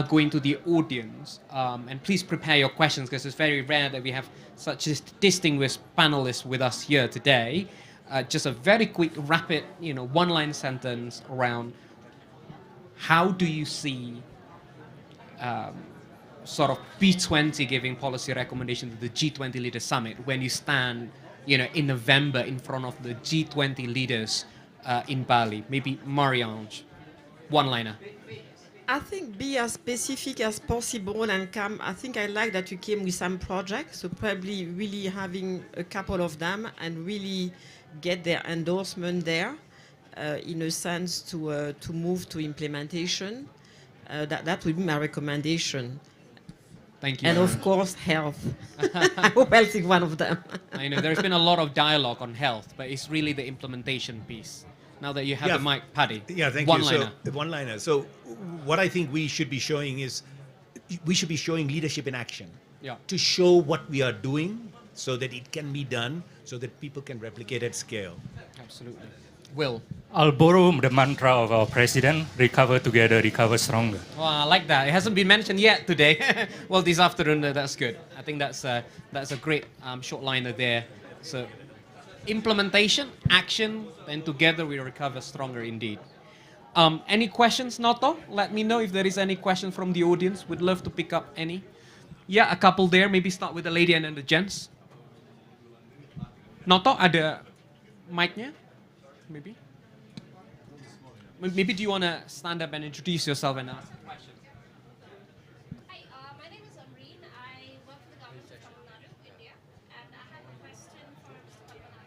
Speaker 1: going to the audience, and please prepare your questions because it's very rare that we have such distinguished panelists with us here today. Just a very quick, rapid, one-line sentence around how do you see sort of B20 giving policy recommendation to the G20 Leaders Summit when you stand, in November in front of the G20 leaders in Bali? Maybe Marianne, one-liner.
Speaker 10: I think be as specific as possible and come. I think I like that you came with some projects, so probably really having a couple of them and really get their endorsement there, in a sense to move to implementation. That would be my recommendation.
Speaker 1: Thank you.
Speaker 10: And of course, health. I hope health is one of them.
Speaker 1: I know there's been a lot of dialogue on health, but it's really the implementation piece. Now that you have the mic, Paddy.
Speaker 12: Yeah, thank
Speaker 1: one
Speaker 12: you.
Speaker 1: Liner.
Speaker 12: So, one-liner. So what I think we should be showing is, we should be showing leadership in action.
Speaker 1: Yeah.
Speaker 12: To show what we are doing so that it can be done, so that people can replicate at scale.
Speaker 1: Absolutely. Will.
Speaker 11: I'll borrow the mantra of our president, recover together, recover stronger.
Speaker 1: Well, I like that. It hasn't been mentioned yet today. Well, this afternoon, that's good. I think that's a great short liner there. So implementation, action, then together we recover stronger indeed. Any questions, Noto? Let me know if there is any question from the audience. We'd love to pick up any. Yeah, a couple there. Maybe start with the lady and then the gents. Noto, ada mic-nya? Maybe? Maybe do you want to stand up and introduce yourself and ask a question?
Speaker 13: Hi, my name is Amreen. I work for the government of Tamil Nadu, India, and I have a question for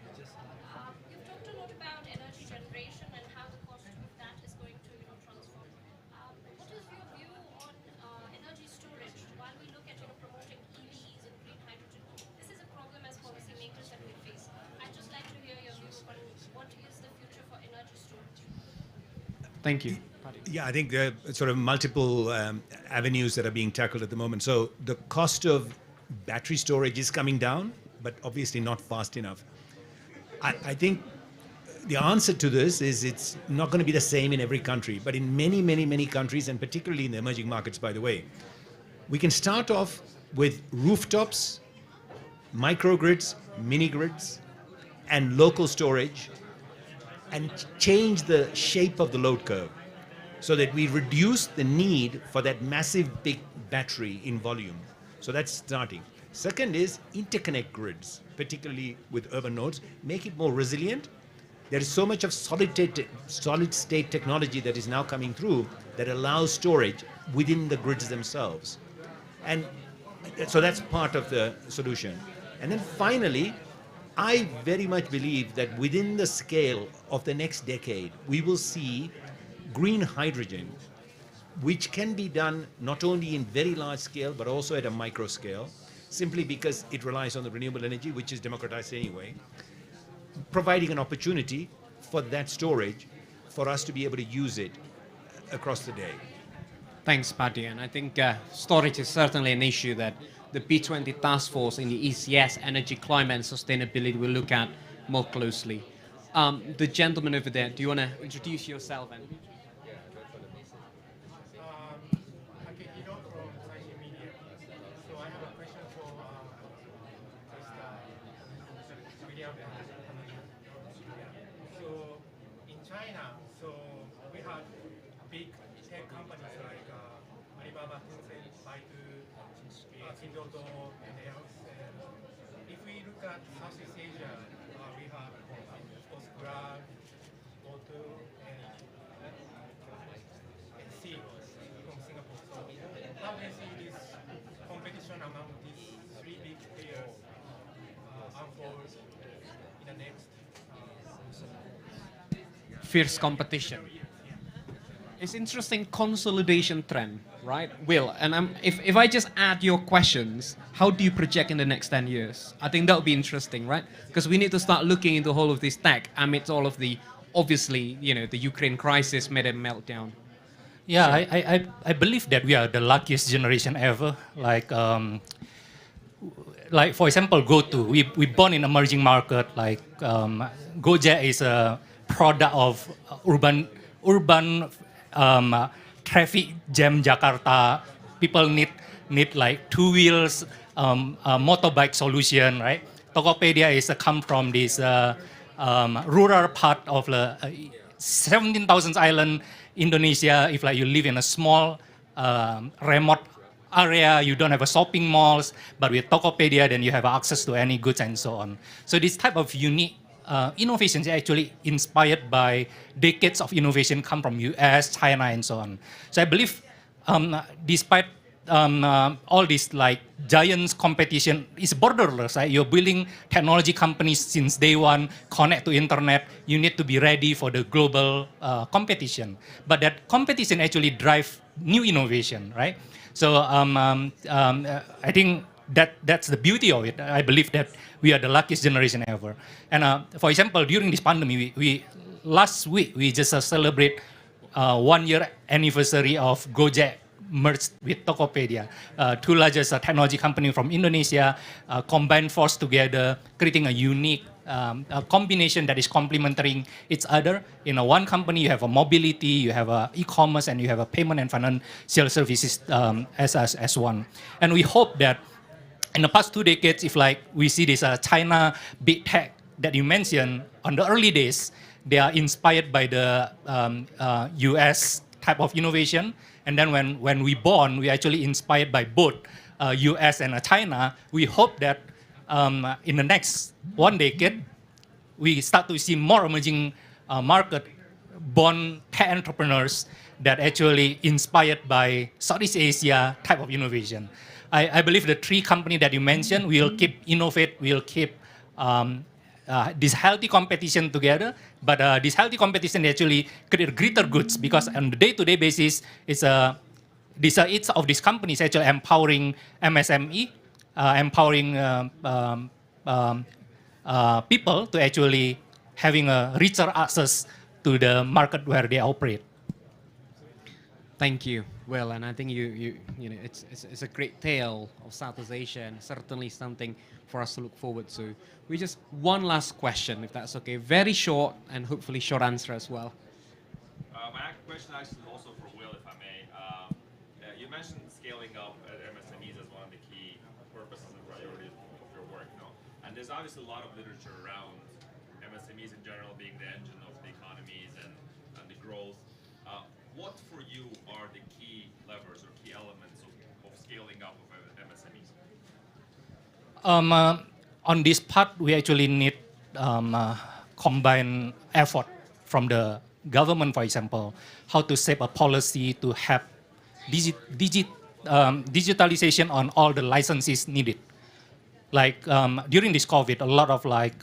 Speaker 13: Mr. Padmanabhan. You've talked a lot about energy generation and how the cost of that is going to transform. What is your view on energy storage while we look at promoting EVs and green hydrogen? This is a problem as policymakers that we face. I'd just like to hear your views on what is the future for energy storage.
Speaker 1: Thank you.
Speaker 12: Yeah, I think there are sort of multiple avenues that are being tackled at the moment. So the cost of battery storage is coming down, but obviously not fast enough. I think the answer to this is it's not going to be the same in every country, but in many, many, many countries, and particularly in the emerging markets, by the way, we can start off with rooftops, microgrids, mini grids, and local storage, and change the shape of the load curve so that we reduce the need for that massive big battery in volume. So that's starting. Second is interconnect grids, particularly with urban nodes, make it more resilient. There is so much of solid state technology that is now coming through that allows storage within the grids themselves. And so that's part of the solution. And then finally, I very much believe that within the scale of the next decade, we will see green hydrogen, which can be done not only in very large scale, but also at a micro scale, simply because it relies on the renewable energy, which is democratized anyway, providing an opportunity for that storage for us to be able to use it across the day.
Speaker 1: Thanks, Paddy. And I think storage is certainly an issue that the B20 task force in the ECS, energy, climate and sustainability, will look at more closely. The gentleman over there, do you want to introduce yourself? And
Speaker 14: China, so we have big tech companies like Alibaba, Tencent, Baidu, Pinduoduo, and else. And if we look at Southeast Asia, we have, of course, Grab, GoTo, and C from Singapore. So how do you see this competition among these three big players unfold in the next
Speaker 1: fierce competition? It's interesting consolidation trend, right, Will? And if I just add your questions, how do you project in the next 10 years? I think that would be interesting, right? Because we need to start looking into all of this tech amidst all of the, obviously, the Ukraine crisis made a meltdown.
Speaker 11: Yeah, I believe that we are the luckiest generation ever. Like for example, GoTo. We born in emerging market. Like Gojek is a product of urban traffic jam Jakarta. People need like two wheels, motorbike solution, right? Tokopedia is come from this rural part of the 17,000 island Indonesia. If like you live in a small remote area, you don't have a shopping malls, but with Tokopedia, then you have access to any goods and so on. So this type of unique innovations are actually inspired by decades of innovation come from US, China, and so on. So I believe despite all this like giants competition is borderless, right? You're building technology companies since day one, connect to internet, you need to be ready for the global competition. But that competition actually drive new innovation, right? So I think that's the beauty of it. I believe that we are the luckiest generation ever. And for example, during this pandemic, last week we just celebrate 1 year anniversary of Gojek merged with Tokopedia, two largest technology company from Indonesia, combined force together, creating a unique combination that is complementing each other. In one company, you have a mobility, you have a e-commerce, and you have a payment and financial services as one. And we hope that in the past 2 decades, if like we see this China big tech that you mentioned on the early days, they are inspired by the US type of innovation. And then when we born, we actually inspired by both US and China. We hope that in the next 1 decade, we start to see more emerging market born tech entrepreneurs that actually inspired by Southeast Asia type of innovation. I believe the three companies that you mentioned will keep innovate, will keep this healthy competition together, but this healthy competition actually create greater goods because on the day-to-day basis, each of these companies actually empowering MSME, empowering people to actually having a richer access to the market where they operate.
Speaker 1: Thank you, Will, and I think you know it's a great tale of Southeast Asia and certainly something for us to look forward to. We just one last question, if that's okay, very short and hopefully short answer as well.
Speaker 15: My question actually is also for Will, if I may. You mentioned scaling up at MSMEs as one of the key purposes and priorities of your work, and there's obviously a lot of literature around MSMEs in general being the engine of the economies and the growth. What for you are the key levers or key elements of scaling up of MSMEs?
Speaker 11: On this part, we actually need combined effort from the government, for example, how to shape a policy to have digitalization on all the licenses needed. Like during this COVID, a lot of like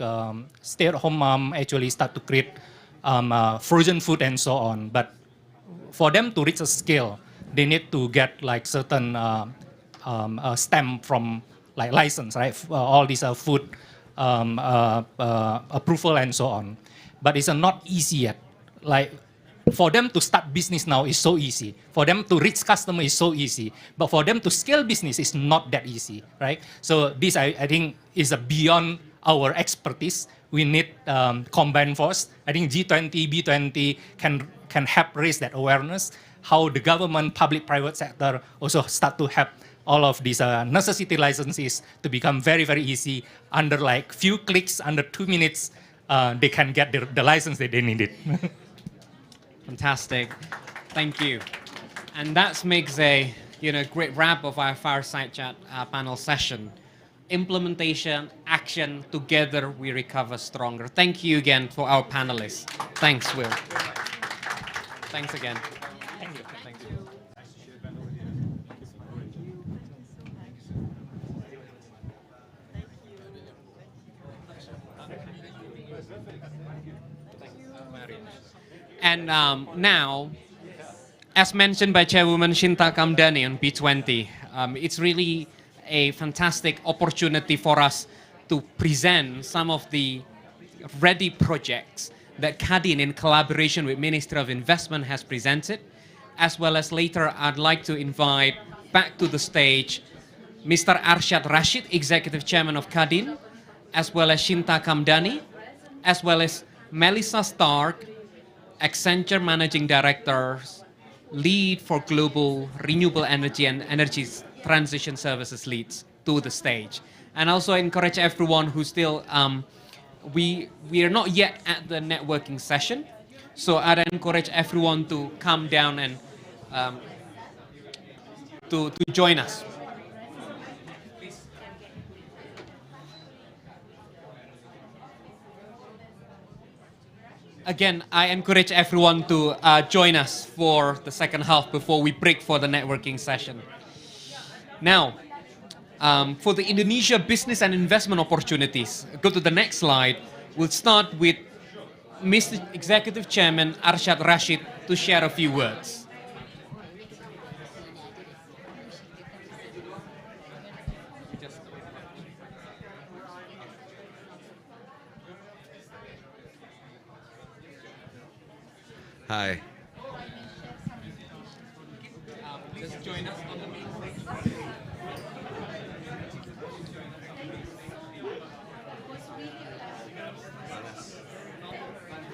Speaker 11: stay-at-home mom actually start to create frozen food and so on. But for them to reach a scale, they need to get like certain stamp from like license, right? All these food approval and so on. But it's not easy yet. Like for them to start business now is so easy. For them to reach customer is so easy. But for them to scale business is not that easy, right? So this I think is beyond our expertise. We need combined force. I think G20, B20 can help raise that awareness. How the government, public, private sector also start to have all of these necessity licenses to become very, very easy. Under like few clicks, under 2 minutes, they can get the license that they needed.
Speaker 1: Fantastic. Thank you. And that makes a great wrap of our fireside chat panel session. Implementation, action, together we recover stronger. Thank you again for our panelists. Thanks, Will. Thanks again. Thank you. Thank you. And now, as mentioned by Chairwoman Shinta Kamdani on B20, it's really a fantastic opportunity for us to present some of the ready projects that Kadin, in collaboration with Ministry of Investment, has presented, as well as later I'd like to invite back to the stage Mr. Arshad Rashid, Executive Chairman of Kadin, as well as Shinta Kamdani, as well as Melissa Stark, Accenture Managing Director, Lead for Global Renewable Energy and Energy Transition Services leads to the stage. And also encourage everyone who still, we are not yet at the networking session, so I'd encourage everyone to come down and to join us. Again, I encourage everyone to join us for the second half before we break for the networking session. Now, for the Indonesia business and investment opportunities, go to the next slide. We'll start with Mr. Executive Chairman Arshad Rashid to share a few words.
Speaker 5: Hi.
Speaker 1: Just join us on the main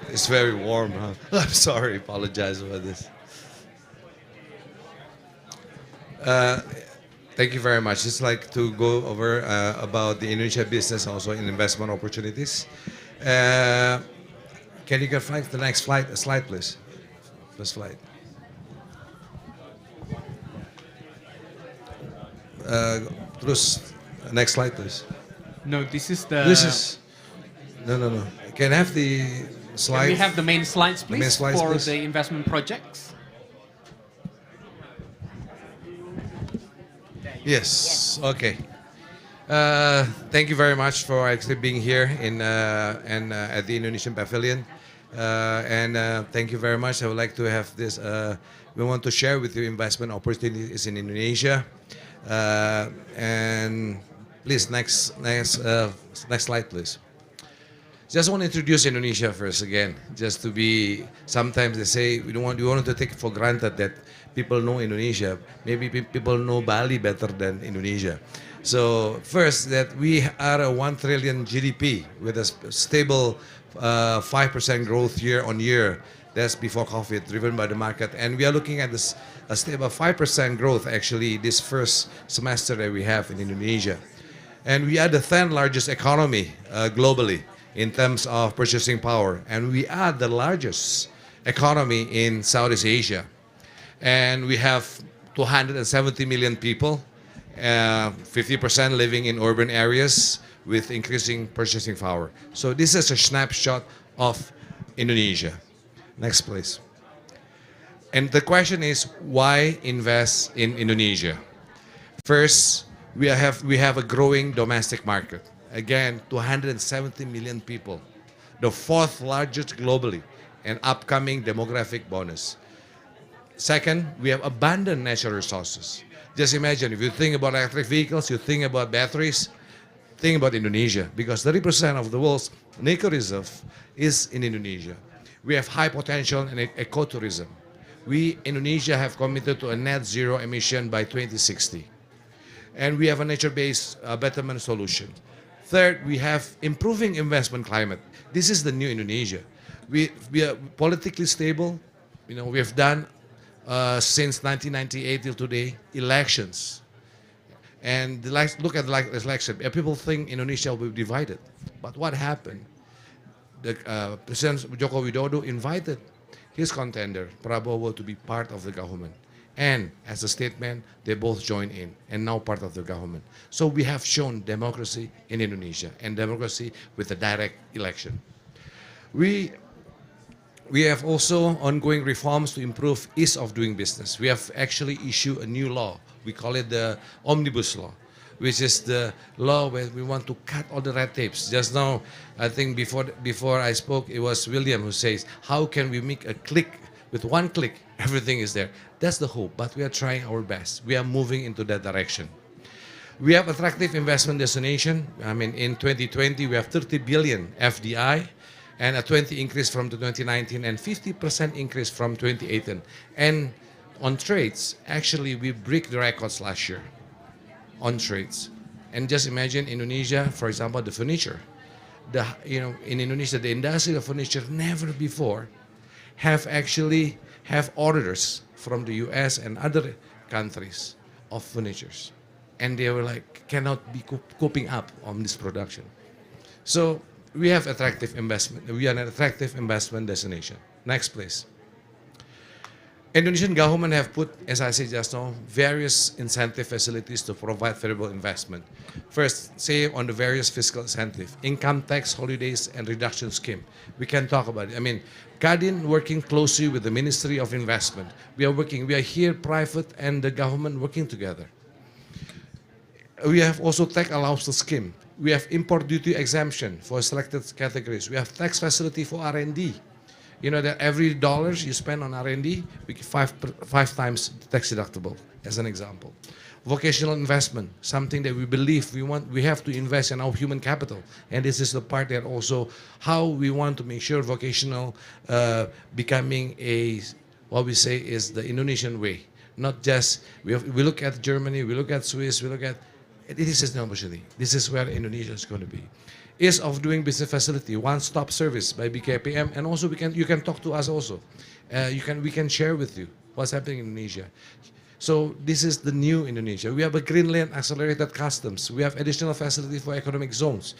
Speaker 5: It's very warm, huh? I'm sorry, apologize for this. Thank you very much. Just like to go over about the Indonesia business, also in investment opportunities. Can you get the next slide, please? First slide. Terus, next slide, please.
Speaker 1: No, this is the...
Speaker 5: This is... No. Can I have the slide?
Speaker 1: Can we have the main slides, please,
Speaker 5: main slides,
Speaker 1: for
Speaker 5: please?
Speaker 1: the investment projects?
Speaker 5: Yes. Okay. Thank you very much for actually being here in at the Indonesian Pavilion, and thank you very much. I would like to have this. We want to share with you investment opportunities in Indonesia, and please next slide, please. Just want to introduce Indonesia first again, just to be. Sometimes they say we want to take for granted that people know Indonesia. Maybe people know Bali better than Indonesia. So first, that we are a 1 trillion GDP with a stable 5% growth year on year. That's before COVID, driven by the market. And we are looking at this a stable 5% growth actually this first semester that we have in Indonesia. And we are the 10th largest economy globally in terms of purchasing power. And we are the largest economy in Southeast Asia. And we have 270 million people, 50% living in urban areas with increasing purchasing power. So this is a snapshot of Indonesia. Next, please. And the question is, why invest in Indonesia? First, we have a growing domestic market. Again, 270 million people, the 4th largest globally, and upcoming demographic bonus. Second, we have abundant natural resources. Just imagine, if you think about electric vehicles, you think about batteries, think about Indonesia, because 30% of the world's nickel reserve is in Indonesia. We have high potential in ecotourism. We, Indonesia, have committed to a net zero emission by 2060. And we have a nature-based betterment solution. Third, we have improving investment climate. This is the new Indonesia. We are politically stable. We have done since 1998 till today elections. And look at the election. People think Indonesia will be divided. But what happened? President Joko Widodo invited
Speaker 2: his contender, Prabowo, to be part of the government. And as a statement, they both joined in and now part of the government. So we have shown democracy in Indonesia and democracy with a direct election. We have also ongoing reforms to improve ease of doing business. We have actually issued a new law. We call it the Omnibus Law, which is the law where we want to cut all the red tapes. Just now, I think before I spoke, it was William who says, how can we make a click? With one click, everything is there. That's the hope, but we are trying our best. We are moving into that direction. We have attractive investment destination. I mean, in 2020, we have 30 billion FDI and a 20 increase from 2019 and 50% increase from 2018. And on trades, actually, we break the records last year on trades. And just imagine Indonesia, for example, the furniture. In Indonesia, the industry of furniture never before have orders from the US and other countries of furnitures. And they were like, cannot be coping up on this production. So we have attractive investment. We are an attractive investment destination. Next, please. Indonesian government have put, as I said just now, various incentive facilities to provide favorable investment. First, say on the various fiscal incentive, income tax, holidays, and reduction scheme. We can talk about it. I mean, Kadin working closely with the Ministry of Investment. We are here, private and the government working together. We have also tax allowance scheme. We have import duty exemption for selected categories. We have tax facility for R&D. You know that every dollar you spend on R&D, we get five times tax deductible, as an example. Vocational investment, something that we believe we have to invest in our human capital. And this is the part that also how we want to make sure vocational becoming what we say is the Indonesian way. Not just, we look at Germany, we look at Swiss, this is an opportunity. This is where Indonesia is going to be. Ease of doing business facility, one-stop service by BKPM, and also you can talk to us also. We can share with you what's happening in Indonesia. So this is the new Indonesia. We have a green lane accelerated customs. We have additional facility for economic zones,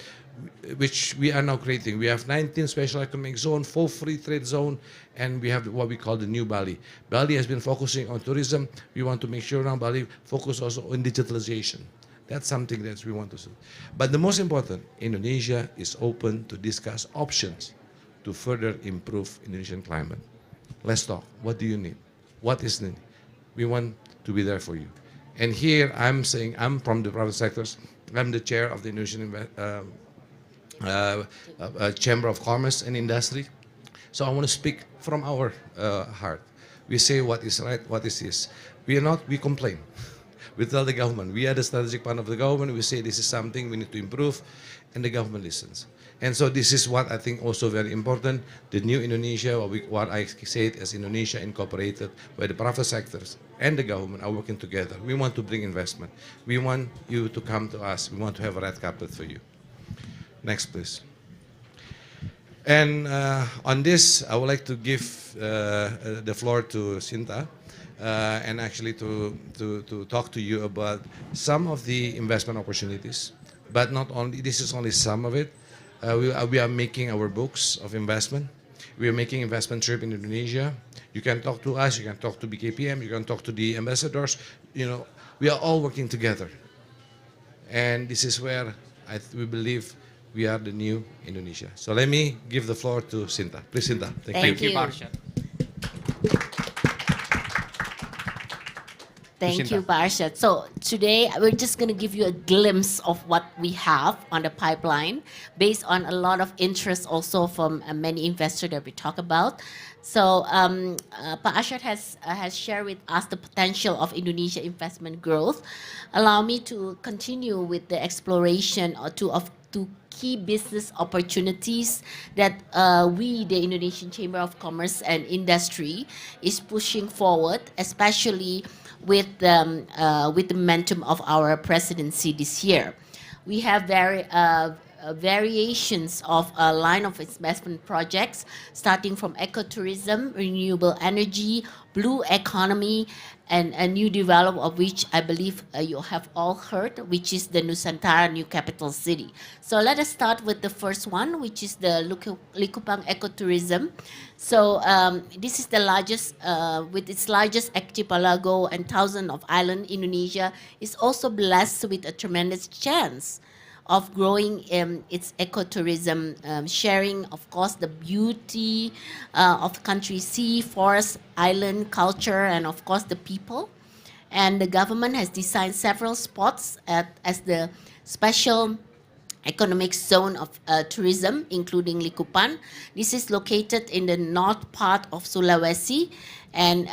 Speaker 2: which we are now creating. We have 19 special economic zones, 4 free trade zone, and we have what we call the new Bali. Bali has been focusing on tourism. We want to make sure now Bali focus also on digitalization. That's something that we want to see. But the most important, Indonesia is open to discuss options to further improve Indonesian climate. Let's talk. What do you need? What is needed? We want to be there for you. And here I'm saying, I'm from the private sectors. I'm the chair of the Indonesian Chamber of Commerce and Industry. So I want to speak from our heart. We say what is right, what is this. We complain. We tell the government, we are the strategic partner of the government, we say this is something we need to improve, and the government listens. And so this is what I think also very important, the new Indonesia, what I said as Indonesia Incorporated, where the private sectors and the government are working together. We want to bring investment. We want you to come to us. We want to have a red carpet for you. Next, please. And on this, I would like to give the floor to Sinta. And actually to talk to you about some of the investment opportunities, but not only, this is only some of it. We are making our books of investment. We are making investment trip in Indonesia. You can talk to us, you can talk to BKPM, you can talk to the ambassadors. You know, we are all working together. And this is where we believe we are the new Indonesia. So let me give the floor to Sinta. Please, Sinta.
Speaker 8: Thank you. Thank you, Parshad. So today we're just going to give you a glimpse of what we have on the pipeline based on a lot of interest also from many investors that we talk about. So Pak Arshad has shared with us the potential of Indonesia investment growth. Allow me to continue with the exploration of two key business opportunities that we, the Indonesian Chamber of Commerce and Industry, is pushing forward, especially with the momentum of our presidency this year. We have variations of a line of investment projects, starting from ecotourism, renewable energy, blue economy, and a new development of which I believe you have all heard, which is the Nusantara New Capital City. So let us start with the first one, which is the Likupang Ecotourism. So this is the largest, with its largest archipelago and thousands of islands, Indonesia is also blessed with a tremendous chance of growing its ecotourism, sharing, of course, the beauty of the country's sea, forest, island, culture, and of course the people. And the government has designed several spots as the special economic zone of tourism, including Likupang. This is located in the north part of Sulawesi, and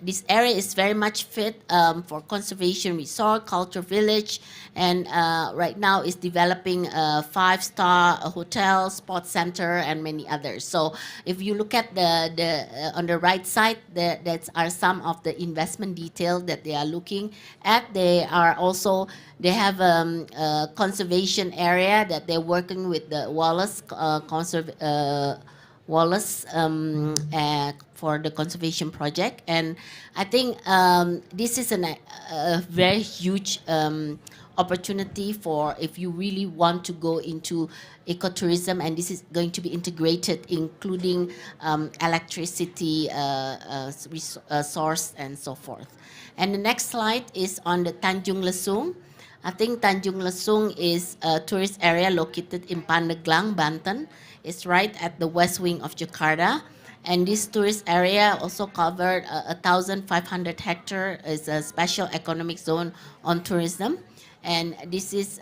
Speaker 8: this area is very much fit for conservation resort, culture village, and right now is developing a 5-star hotel, sports center, and many others. So if you look at the on the right side, that are some of the investment details that they are looking at. They have a conservation area that they're working with the Wallace for the conservation project, and I think this is a very huge opportunity for if you really want to go into ecotourism, and this is going to be integrated, including electricity source and so forth. And the next slide is on the Tanjung Lesung. I think Tanjung Lesung is a tourist area located in Pandeglang, Banten. It's right at the west wing of Jakarta. And this tourist area also covered 1,500 hectares, is a special economic zone on tourism. And this is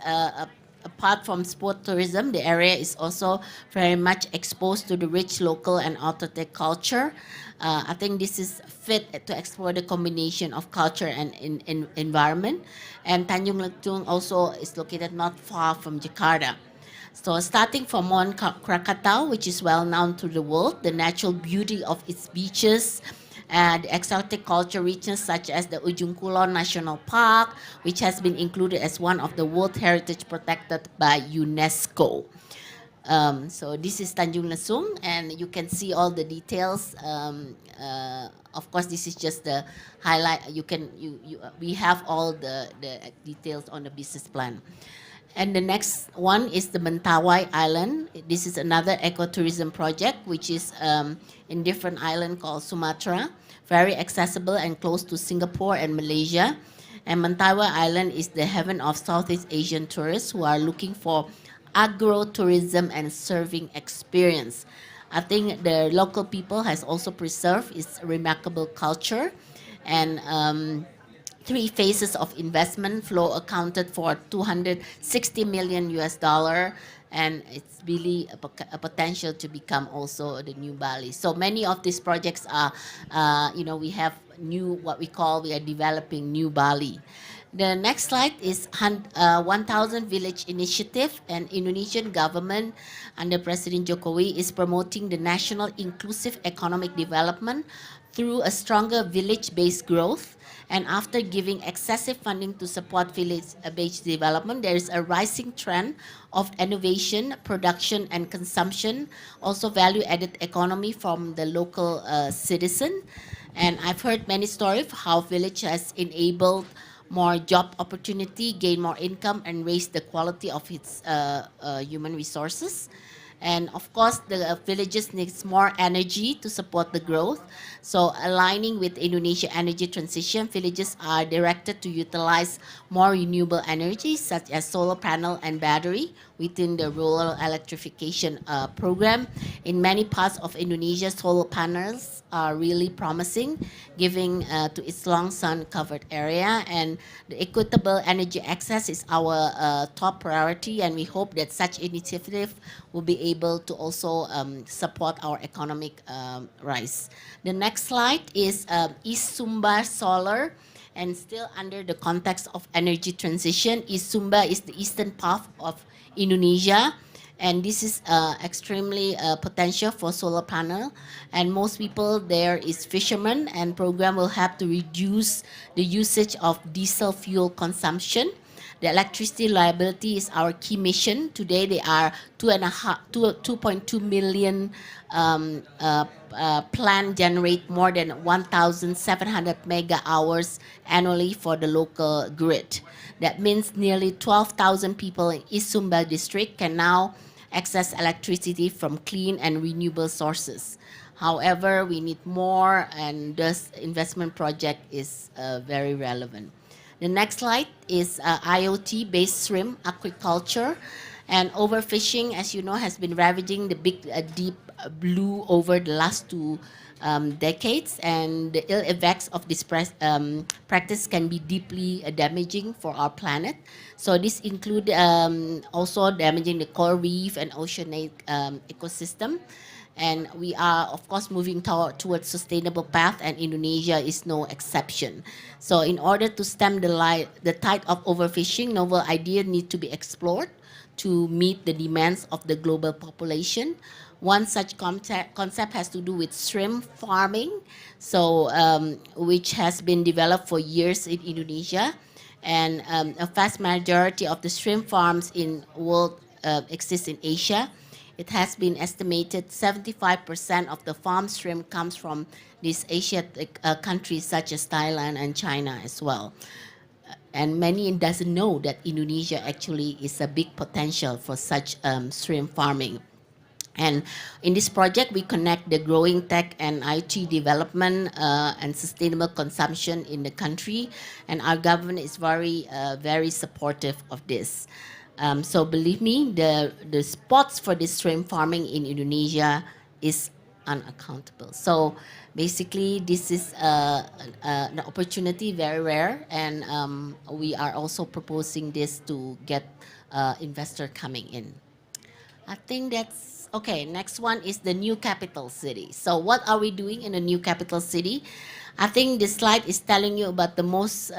Speaker 8: apart from sport tourism, the area is also very much exposed to the rich local and authentic culture. I think this is fit to explore the combination of culture and environment. And Tanjung Lesung also is located not far from Jakarta. So starting from Mount Krakatau, which is well known to the world, the natural beauty of its beaches, and exotic culture regions such as the Ujung Kulon National Park, which has been included as one of the World Heritage protected by UNESCO. So this is Tanjung Lesung, and you can see all the details. Of course, this is just the highlight. We have all the details on the business plan. And the next one is the Mentawai Island. This is another ecotourism project, which is in different island called Sumatra, very accessible and close to Singapore and Malaysia. And Mentawai Island is the heaven of Southeast Asian tourists who are looking for agro-tourism and surfing experience. I think the local people has also preserved its remarkable culture, and 3 phases of investment flow accounted for $260 million, and it's really a potential to become also the new Bali. So many of these projects are, we have we are developing new Bali. The next slide is 1,000 Village Initiative, and Indonesian government under President Jokowi is promoting the national inclusive economic development through a stronger village-based growth. And after giving excessive funding to support village-based development, there is a rising trend of innovation, production, and consumption, also value-added economy from the local citizen. And I've heard many stories of how village has enabled more job opportunity, gain more income, and raise the quality of its human resources. And of course, the villages needs more energy to support the growth. So aligning with Indonesia energy transition, villages are directed to utilize more renewable energy, such as solar panel and battery, within the rural electrification program. In many parts of Indonesia, solar panels are really promising, giving to its long sun-covered area. And the equitable energy access is our top priority, and we hope that such initiative will be able to also support our economic rise. The next slide is East Sumba Solar, and still under the context of energy transition. East Sumba is the eastern part of Indonesia, and this is extremely potential for solar panel. And most people there is fishermen, and program will have to reduce the usage of diesel fuel consumption. The electricity reliability is our key mission. Today, they are 2.2 million plant generate more than 1,700 mega hours annually for the local grid. That means nearly 12,000 people in East Sumba district can now access electricity from clean and renewable sources. However, we need more, and this investment project is very relevant. The next slide is IoT-based shrimp aquaculture. And overfishing, as you know, has been ravaging the big deep blue over the last 2 decades, and the ill effects of this practice can be deeply damaging for our planet. So this include also damaging the coral reef and oceanic ecosystem. And we are, of course, moving towards sustainable path, and Indonesia is no exception. So in order to stem the tide of overfishing, novel ideas need to be explored to meet the demands of the global population. One such concept has to do with shrimp farming, so which has been developed for years in Indonesia, and a vast majority of the shrimp farms in world exist in Asia. It has been estimated 75% of the farm shrimp comes from these Asiatic countries such as Thailand and China as well. And many doesn't know that Indonesia actually is a big potential for such shrimp farming. And in this project, we connect the growing tech and IT development and sustainable consumption in the country. And our government is very supportive of this. So believe me, the spots for this shrimp farming in Indonesia is unaccountable. So basically, this is an opportunity, very rare, and we are also proposing this to get investor coming in. I think that's okay. Next one is the new capital city. So what are we doing in the new capital city? I think this slide is telling you about the most,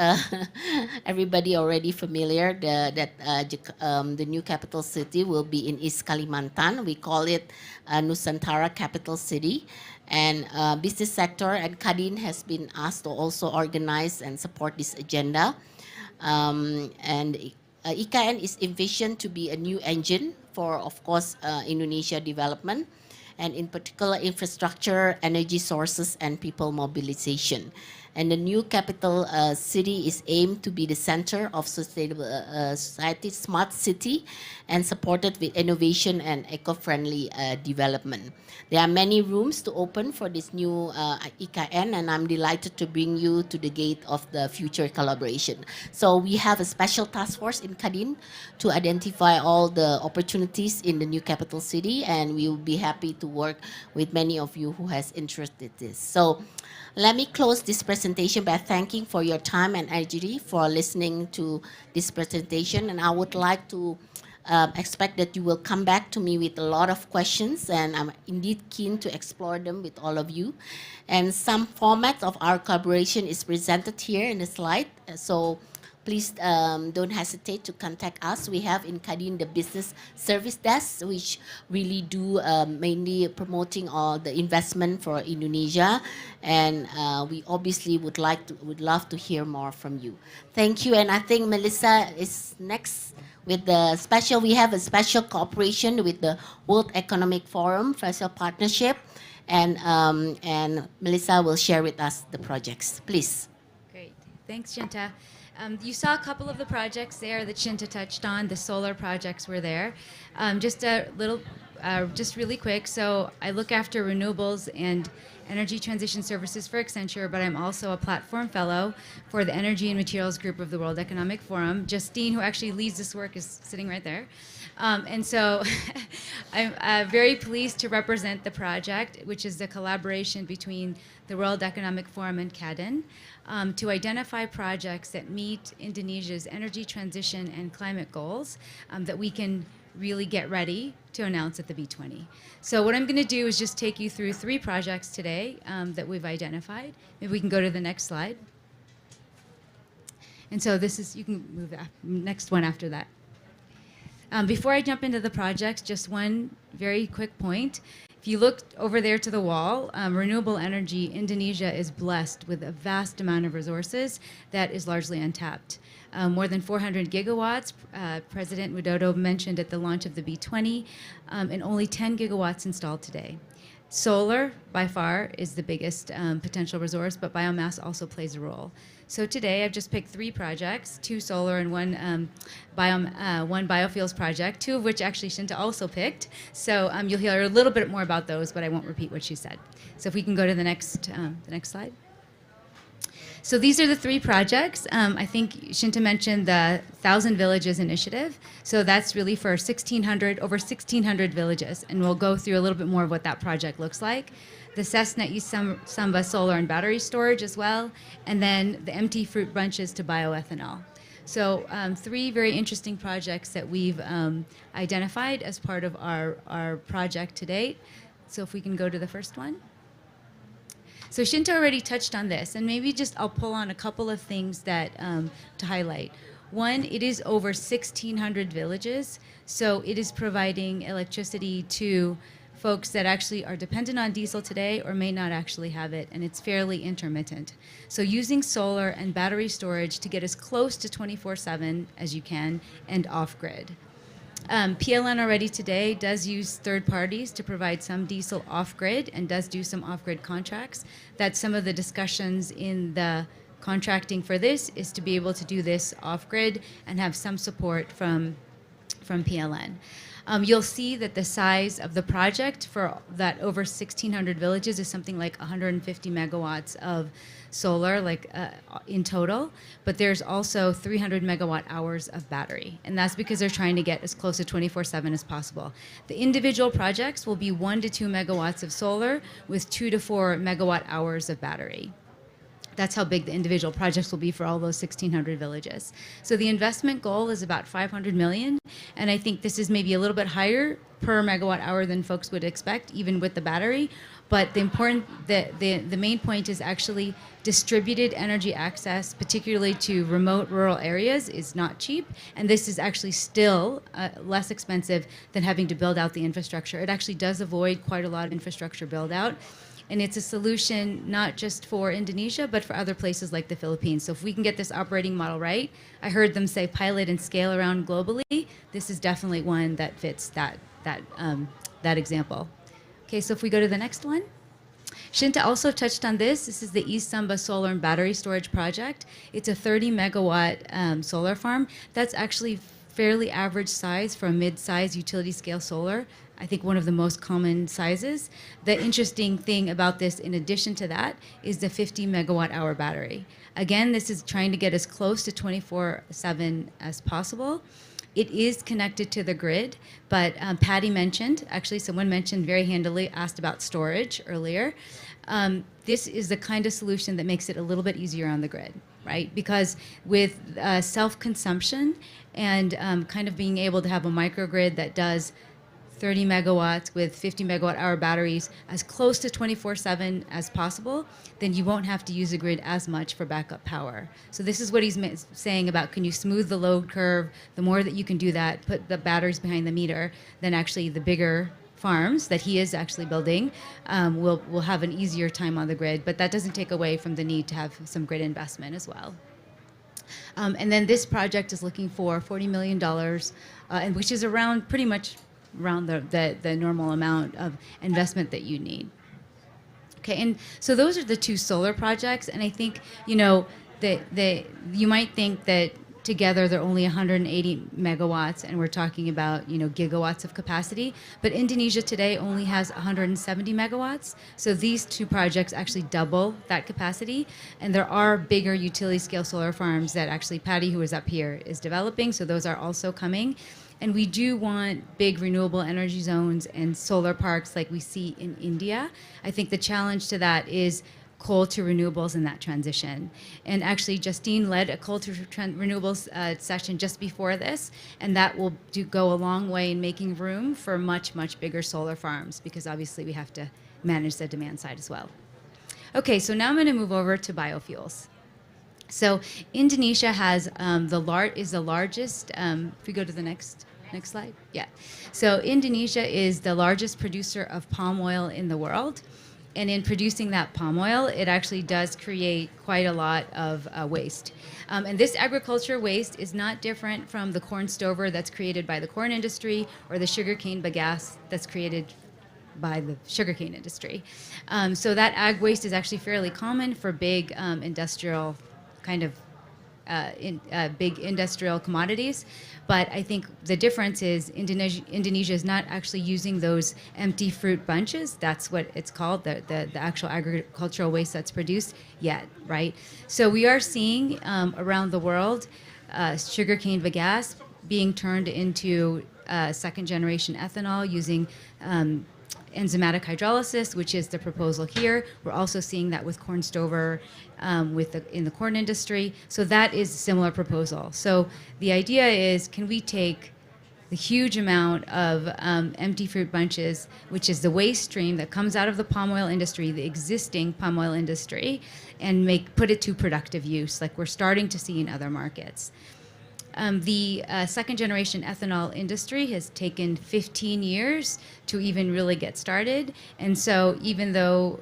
Speaker 8: everybody already familiar, that the new capital city will be in East Kalimantan. We call it Nusantara Capital City. And business sector and Kadin has been asked to also organize and support this agenda. And IKN is envisioned to be a new engine for, of course, Indonesia development, and in particular infrastructure, energy sources, and people mobilization. And the new capital city is aimed to be the center of sustainable society, smart city, and supported with innovation and eco-friendly development. There are many rooms to open for this new IKN, and I'm delighted to bring you to the gate of the future collaboration. So we have a special task force in Kadin to identify all the opportunities in the new capital city, and we will be happy to work with many of you who has interest in this. So let me close this presentation by thanking for your time and energy for listening to this presentation, and I would like to expect that you will come back to me with a lot of questions, and I'm indeed keen to explore them with all of you. And some formats of our collaboration is presented here in the slide, so please don't hesitate to contact us. We have in Kadin the business service desk, which really do mainly promoting all the investment for Indonesia, and we obviously would love to hear more from you. Thank you, and I think Melissa is next with the special. We have a special cooperation with the World Economic Forum, special partnership, and Melissa will share with us the projects. Please.
Speaker 16: Great, thanks, Shinta. You saw a couple of the projects there that Shinta touched on. The solar projects were there. Just really quick. So I look after renewables and energy transition services for Accenture, but I'm also a platform fellow for the Energy and Materials Group of the World Economic Forum. Justine, who actually leads this work, is sitting right there. And so I'm very pleased to represent the project, which is the collaboration between the World Economic Forum and Kadin, to identify projects that meet Indonesia's energy transition and climate goals that we can really get ready to announce at the B20. So what I'm going to do is just take you through 3 projects today that we've identified. Maybe we can go to the next slide. And so this is, you can move that next one after that. Before I jump into the projects, just one very quick point If you look over there to the wall, renewable energy, Indonesia is blessed with a vast amount of resources that is largely untapped. More than 400 gigawatts, President Widodo mentioned at the launch of the B20, and only 10 gigawatts installed today. Solar, by far, is the biggest potential resource, but biomass also plays a role. So today I've just picked 3 projects, 2 solar and one biofuels project, 2 of which actually Shinta also picked. So you'll hear a little bit more about those, but I won't repeat what she said. So if we can go to the next slide. So these are the 3 projects. I think Shinta mentioned the 1,000 Villages initiative. So that's really for over 1,600 villages. And we'll go through a little bit more of what that project looks like. The Cessna Samba solar and battery storage as well. And then the empty fruit bunches to bioethanol. So 3 very interesting projects that we've identified as part of our project to date. So if we can go to the first one. So Shinta already touched on this, and maybe just I'll pull on a couple of things that to highlight. One, it is over 1,600 villages, so it is providing electricity to folks that actually are dependent on diesel today or may not actually have it, and it's fairly intermittent. So using solar and battery storage to get as close to 24/7 as you can and off-grid. PLN already today does use third parties to provide some diesel off-grid and does do some off-grid contracts. That's some of the discussions in the contracting for this, is to be able to do this off-grid and have some support from PLN. You'll see that the size of the project for that over 1,600 villages is something like 150 megawatts of solar, in total, but there's also 300 megawatt hours of battery, and that's because they're trying to get as close to 24/7 as possible. The individual projects will be 1 to 2 megawatts of solar with 2 to 4 megawatt hours of battery. That's how big the individual projects will be for all those 1,600 villages. So the investment goal is about 500 million, and I think this is maybe a little bit higher per megawatt hour than folks would expect, even with the battery. But the main point is actually distributed energy access, particularly to remote rural areas, is not cheap, and this is actually still less expensive than having to build out the infrastructure. It actually does avoid quite a lot of infrastructure build out. And it's a solution not just for Indonesia, but for other places like the Philippines. So if we can get this operating model right, I heard them say pilot and scale around globally. This is definitely one that fits that example. Okay, so if we go to the next one. Shinta also touched on this. This is the East Samba solar and battery storage project. It's a 30 megawatt solar farm. That's actually fairly average size for a mid-size utility scale solar. I think one of the most common sizes. The interesting thing about this, in addition to that, is the 50 megawatt hour battery. Again, this is trying to get as close to 24/7 as possible. It is connected to the grid, but Patty mentioned, actually someone mentioned very handily, asked about storage earlier. This is the kind of solution that makes it a little bit easier on the grid, right? Because with self-consumption and kind of being able to have a microgrid that does 30 megawatts with 50 megawatt hour batteries as close to 24/7 as possible, then you won't have to use the grid as much for backup power. So this is what he's saying about, can you smooth the load curve? The more that you can do that, put the batteries behind the meter, then actually the bigger farms that he is actually building will have an easier time on the grid, but that doesn't take away from the need to have some grid investment as well. And then this project is looking for $40 million, and which is around pretty much around the normal amount of investment that you need. Okay, and so those are the 2 solar projects, and I think, you know, you might think that together they're only 180 megawatts, and we're talking about, you know, gigawatts of capacity, but Indonesia today only has 170 megawatts, so these 2 projects actually double that capacity, and there are bigger utility scale solar farms that actually Patty, who is up here, is developing, so those are also coming. And we do want big renewable energy zones and solar parks like we see in India. I think the challenge to that is coal to renewables in that transition. And actually, Justine led a coal to renewables session just before this, and that will go a long way in making room for much, much bigger solar farms, because obviously we have to manage the demand side as well. Okay, so now I'm going to move over to biofuels. So Indonesia has the largest, if we go to the next Next slide. Yeah. So Indonesia is the largest producer of palm oil in the world. And in producing that palm oil, it actually does create quite a lot of waste. And this agriculture waste is not different from the corn stover that's created by the corn industry or the sugarcane bagasse that's created by the sugarcane industry. So that ag waste is actually fairly common for big industrial kind of big industrial commodities. But I think the difference is Indonesia is not actually using those empty fruit bunches. That's what it's called, the actual agricultural waste that's produced yet, right? So we are seeing around the world sugarcane bagasse being turned into second generation ethanol using enzymatic hydrolysis, which is the proposal here. We're also seeing that with corn stover in the corn industry. So that is a similar proposal. So the idea is, can we take the huge amount of empty fruit bunches, which is the waste stream that comes out of the palm oil industry, the existing palm oil industry, and put it to productive use, like we're starting to see in other markets. The second generation ethanol industry has taken 15 years to even really get started. And so even though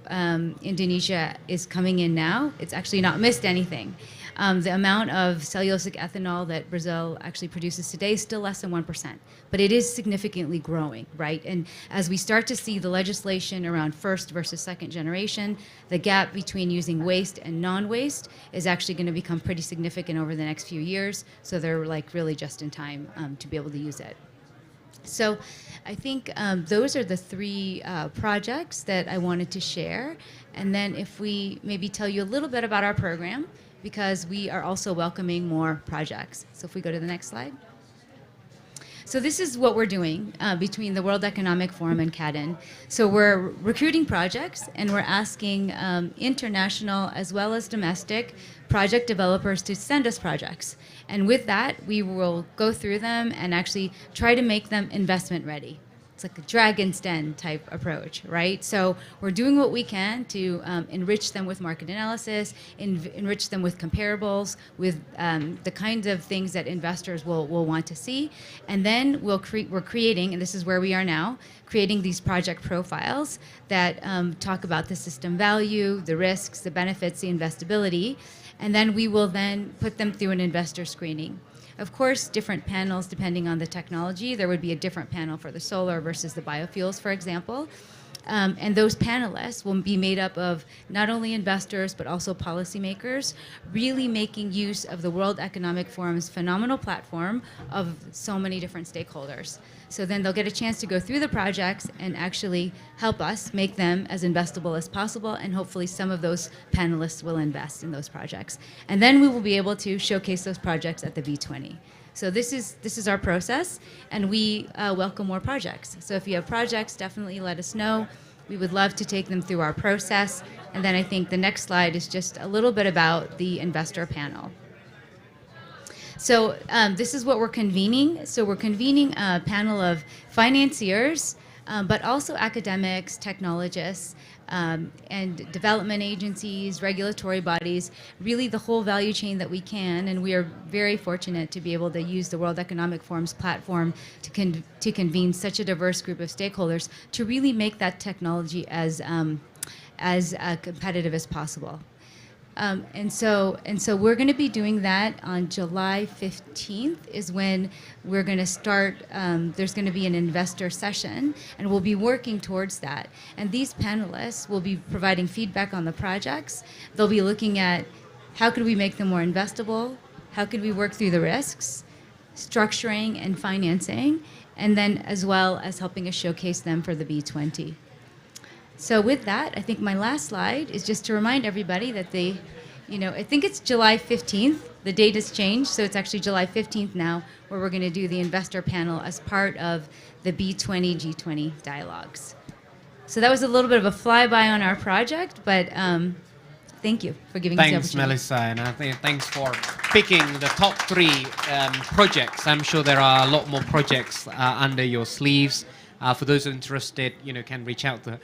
Speaker 16: Indonesia is coming in now, it's actually not missed anything. The amount of cellulosic ethanol that Brazil actually produces today is still less than 1%, but it is significantly growing, right? And as we start to see the legislation around first versus second generation, the gap between using waste and non-waste is actually going to become pretty significant over the next few years. So they're like really just in time to be able to use it. So I think those are the three projects that I wanted to share. And then if we maybe tell you a little bit about our program, because we are also welcoming more projects. So if we go to the next slide. So this is what we're doing between the World Economic Forum and Kadin. So we're recruiting projects, and we're asking international as well as domestic project developers to send us projects. And with that, we will go through them and actually try to make them investment ready. It's like a dragon's den type approach, right? So we're doing what we can to enrich them with market analysis, enrich them with comparables, with the kinds of things that investors will want to see. And then we're creating, and this is where we are now, creating these project profiles that talk about the system value, the risks, the benefits, the investability. And then we will then put them through an investor screening. Of course, different panels depending on the technology. There would be a different panel for the solar versus the biofuels, for example. And those panelists will be made up of not only investors, but also policymakers, really making use of the World Economic Forum's phenomenal platform of so many different stakeholders. So then they'll get a chance to go through the projects and actually help us make them as investable as possible, and hopefully some of those panelists will invest in those projects. And then we will be able to showcase those projects at the B20. So this is our process, and we welcome more projects. So if you have projects, definitely let us know. We would love to take them through our process. And then I think the next slide is just a little bit about the investor panel. So this is what we're convening. So we're convening a panel of financiers, but also academics, technologists, and development agencies, regulatory bodies, really the whole value chain that we can. And we are very fortunate to be able to use the World Economic Forum's platform to convene such a diverse group of stakeholders to really make that technology as competitive as possible. And so we're going to be doing that on July 15th is when we're going to start. There's going to be an investor session, and we'll be working towards that. And these panelists will be providing feedback on the projects. They'll be looking at how could we make them more investable, how could we work through the risks, structuring and financing, and then as well as helping us showcase them for the B20. So with that, I think my last slide is just to remind everybody that I think it's July 15th. The date has changed, so it's actually July 15th now, where we're going to do the investor panel as part of the B20 G20 dialogues. So that was a little bit of a flyby on our project, but thank you for giving us the opportunity.
Speaker 1: Thanks, Melissa, and I think thanks for picking the top three projects. I'm sure there are a lot more projects under your sleeves. For those interested, can reach out to her.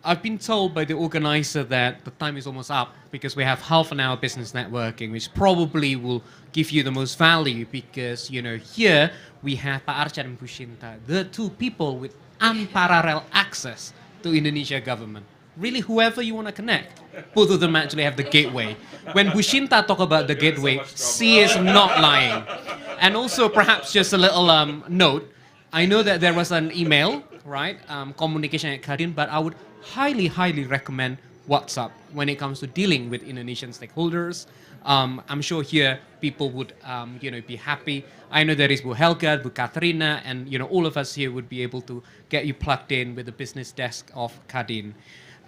Speaker 1: I've been told by the organizer that the time is almost up because we have half an hour business networking, which probably will give you the most value because, you know, here we have Pak Arsyad and Bu Shinta, the two people with unparalleled access to Indonesia government. Really, whoever you want to connect, both of them actually have the gateway. When Bu Shinta talk about the gateway, she is not lying. And also, perhaps just a little note, I know that there was an email, right, communication at Kadin, but I would highly, highly recommend WhatsApp when it comes to dealing with Indonesian stakeholders. I'm sure here people would, you know, be happy. I know there is Bu Helga, Bu Katrina, and, you know, all of us here would be able to get you plugged in with the business desk of Kadin.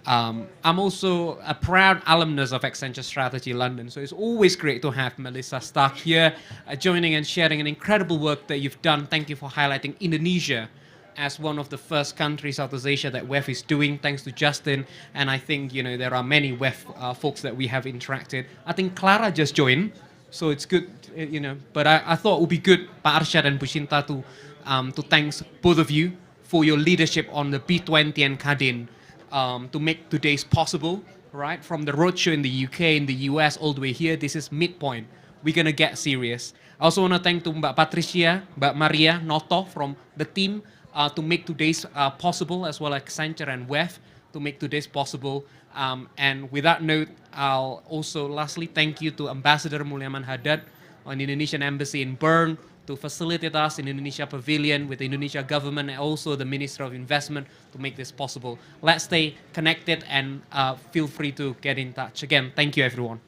Speaker 1: I'm also a proud alumnus of Accenture Strategy London, so it's always great to have Melissa Stark here joining and sharing an incredible work that you've done. Thank you for highlighting Indonesia as one of the first countries Southeast Asia that WEF is doing, thanks to Justin. And I think, you know, there are many WEF folks that we have interacted. I think Clara just joined, so it's good, you know. But I thought it would be good, Pak Arsyad and Bu Shinta, to thank both of you for your leadership on the B20 and Kadin to make today's possible, right? From the roadshow in the UK, in the US, all the way here, this is midpoint. We're going to get serious. I also want to thank to Mbak Patricia, Mbak Maria, Noto from the team, to make today's possible, as well as Accenture and WEF to make today's possible. And with that note, I'll also lastly thank you to Ambassador Mulyaman Haddad on the Indonesian Embassy in Bern to facilitate us in Indonesia Pavilion with the Indonesia government and also the Minister of Investment to make this possible. Let's stay connected and feel free to get in touch. Again, thank you everyone.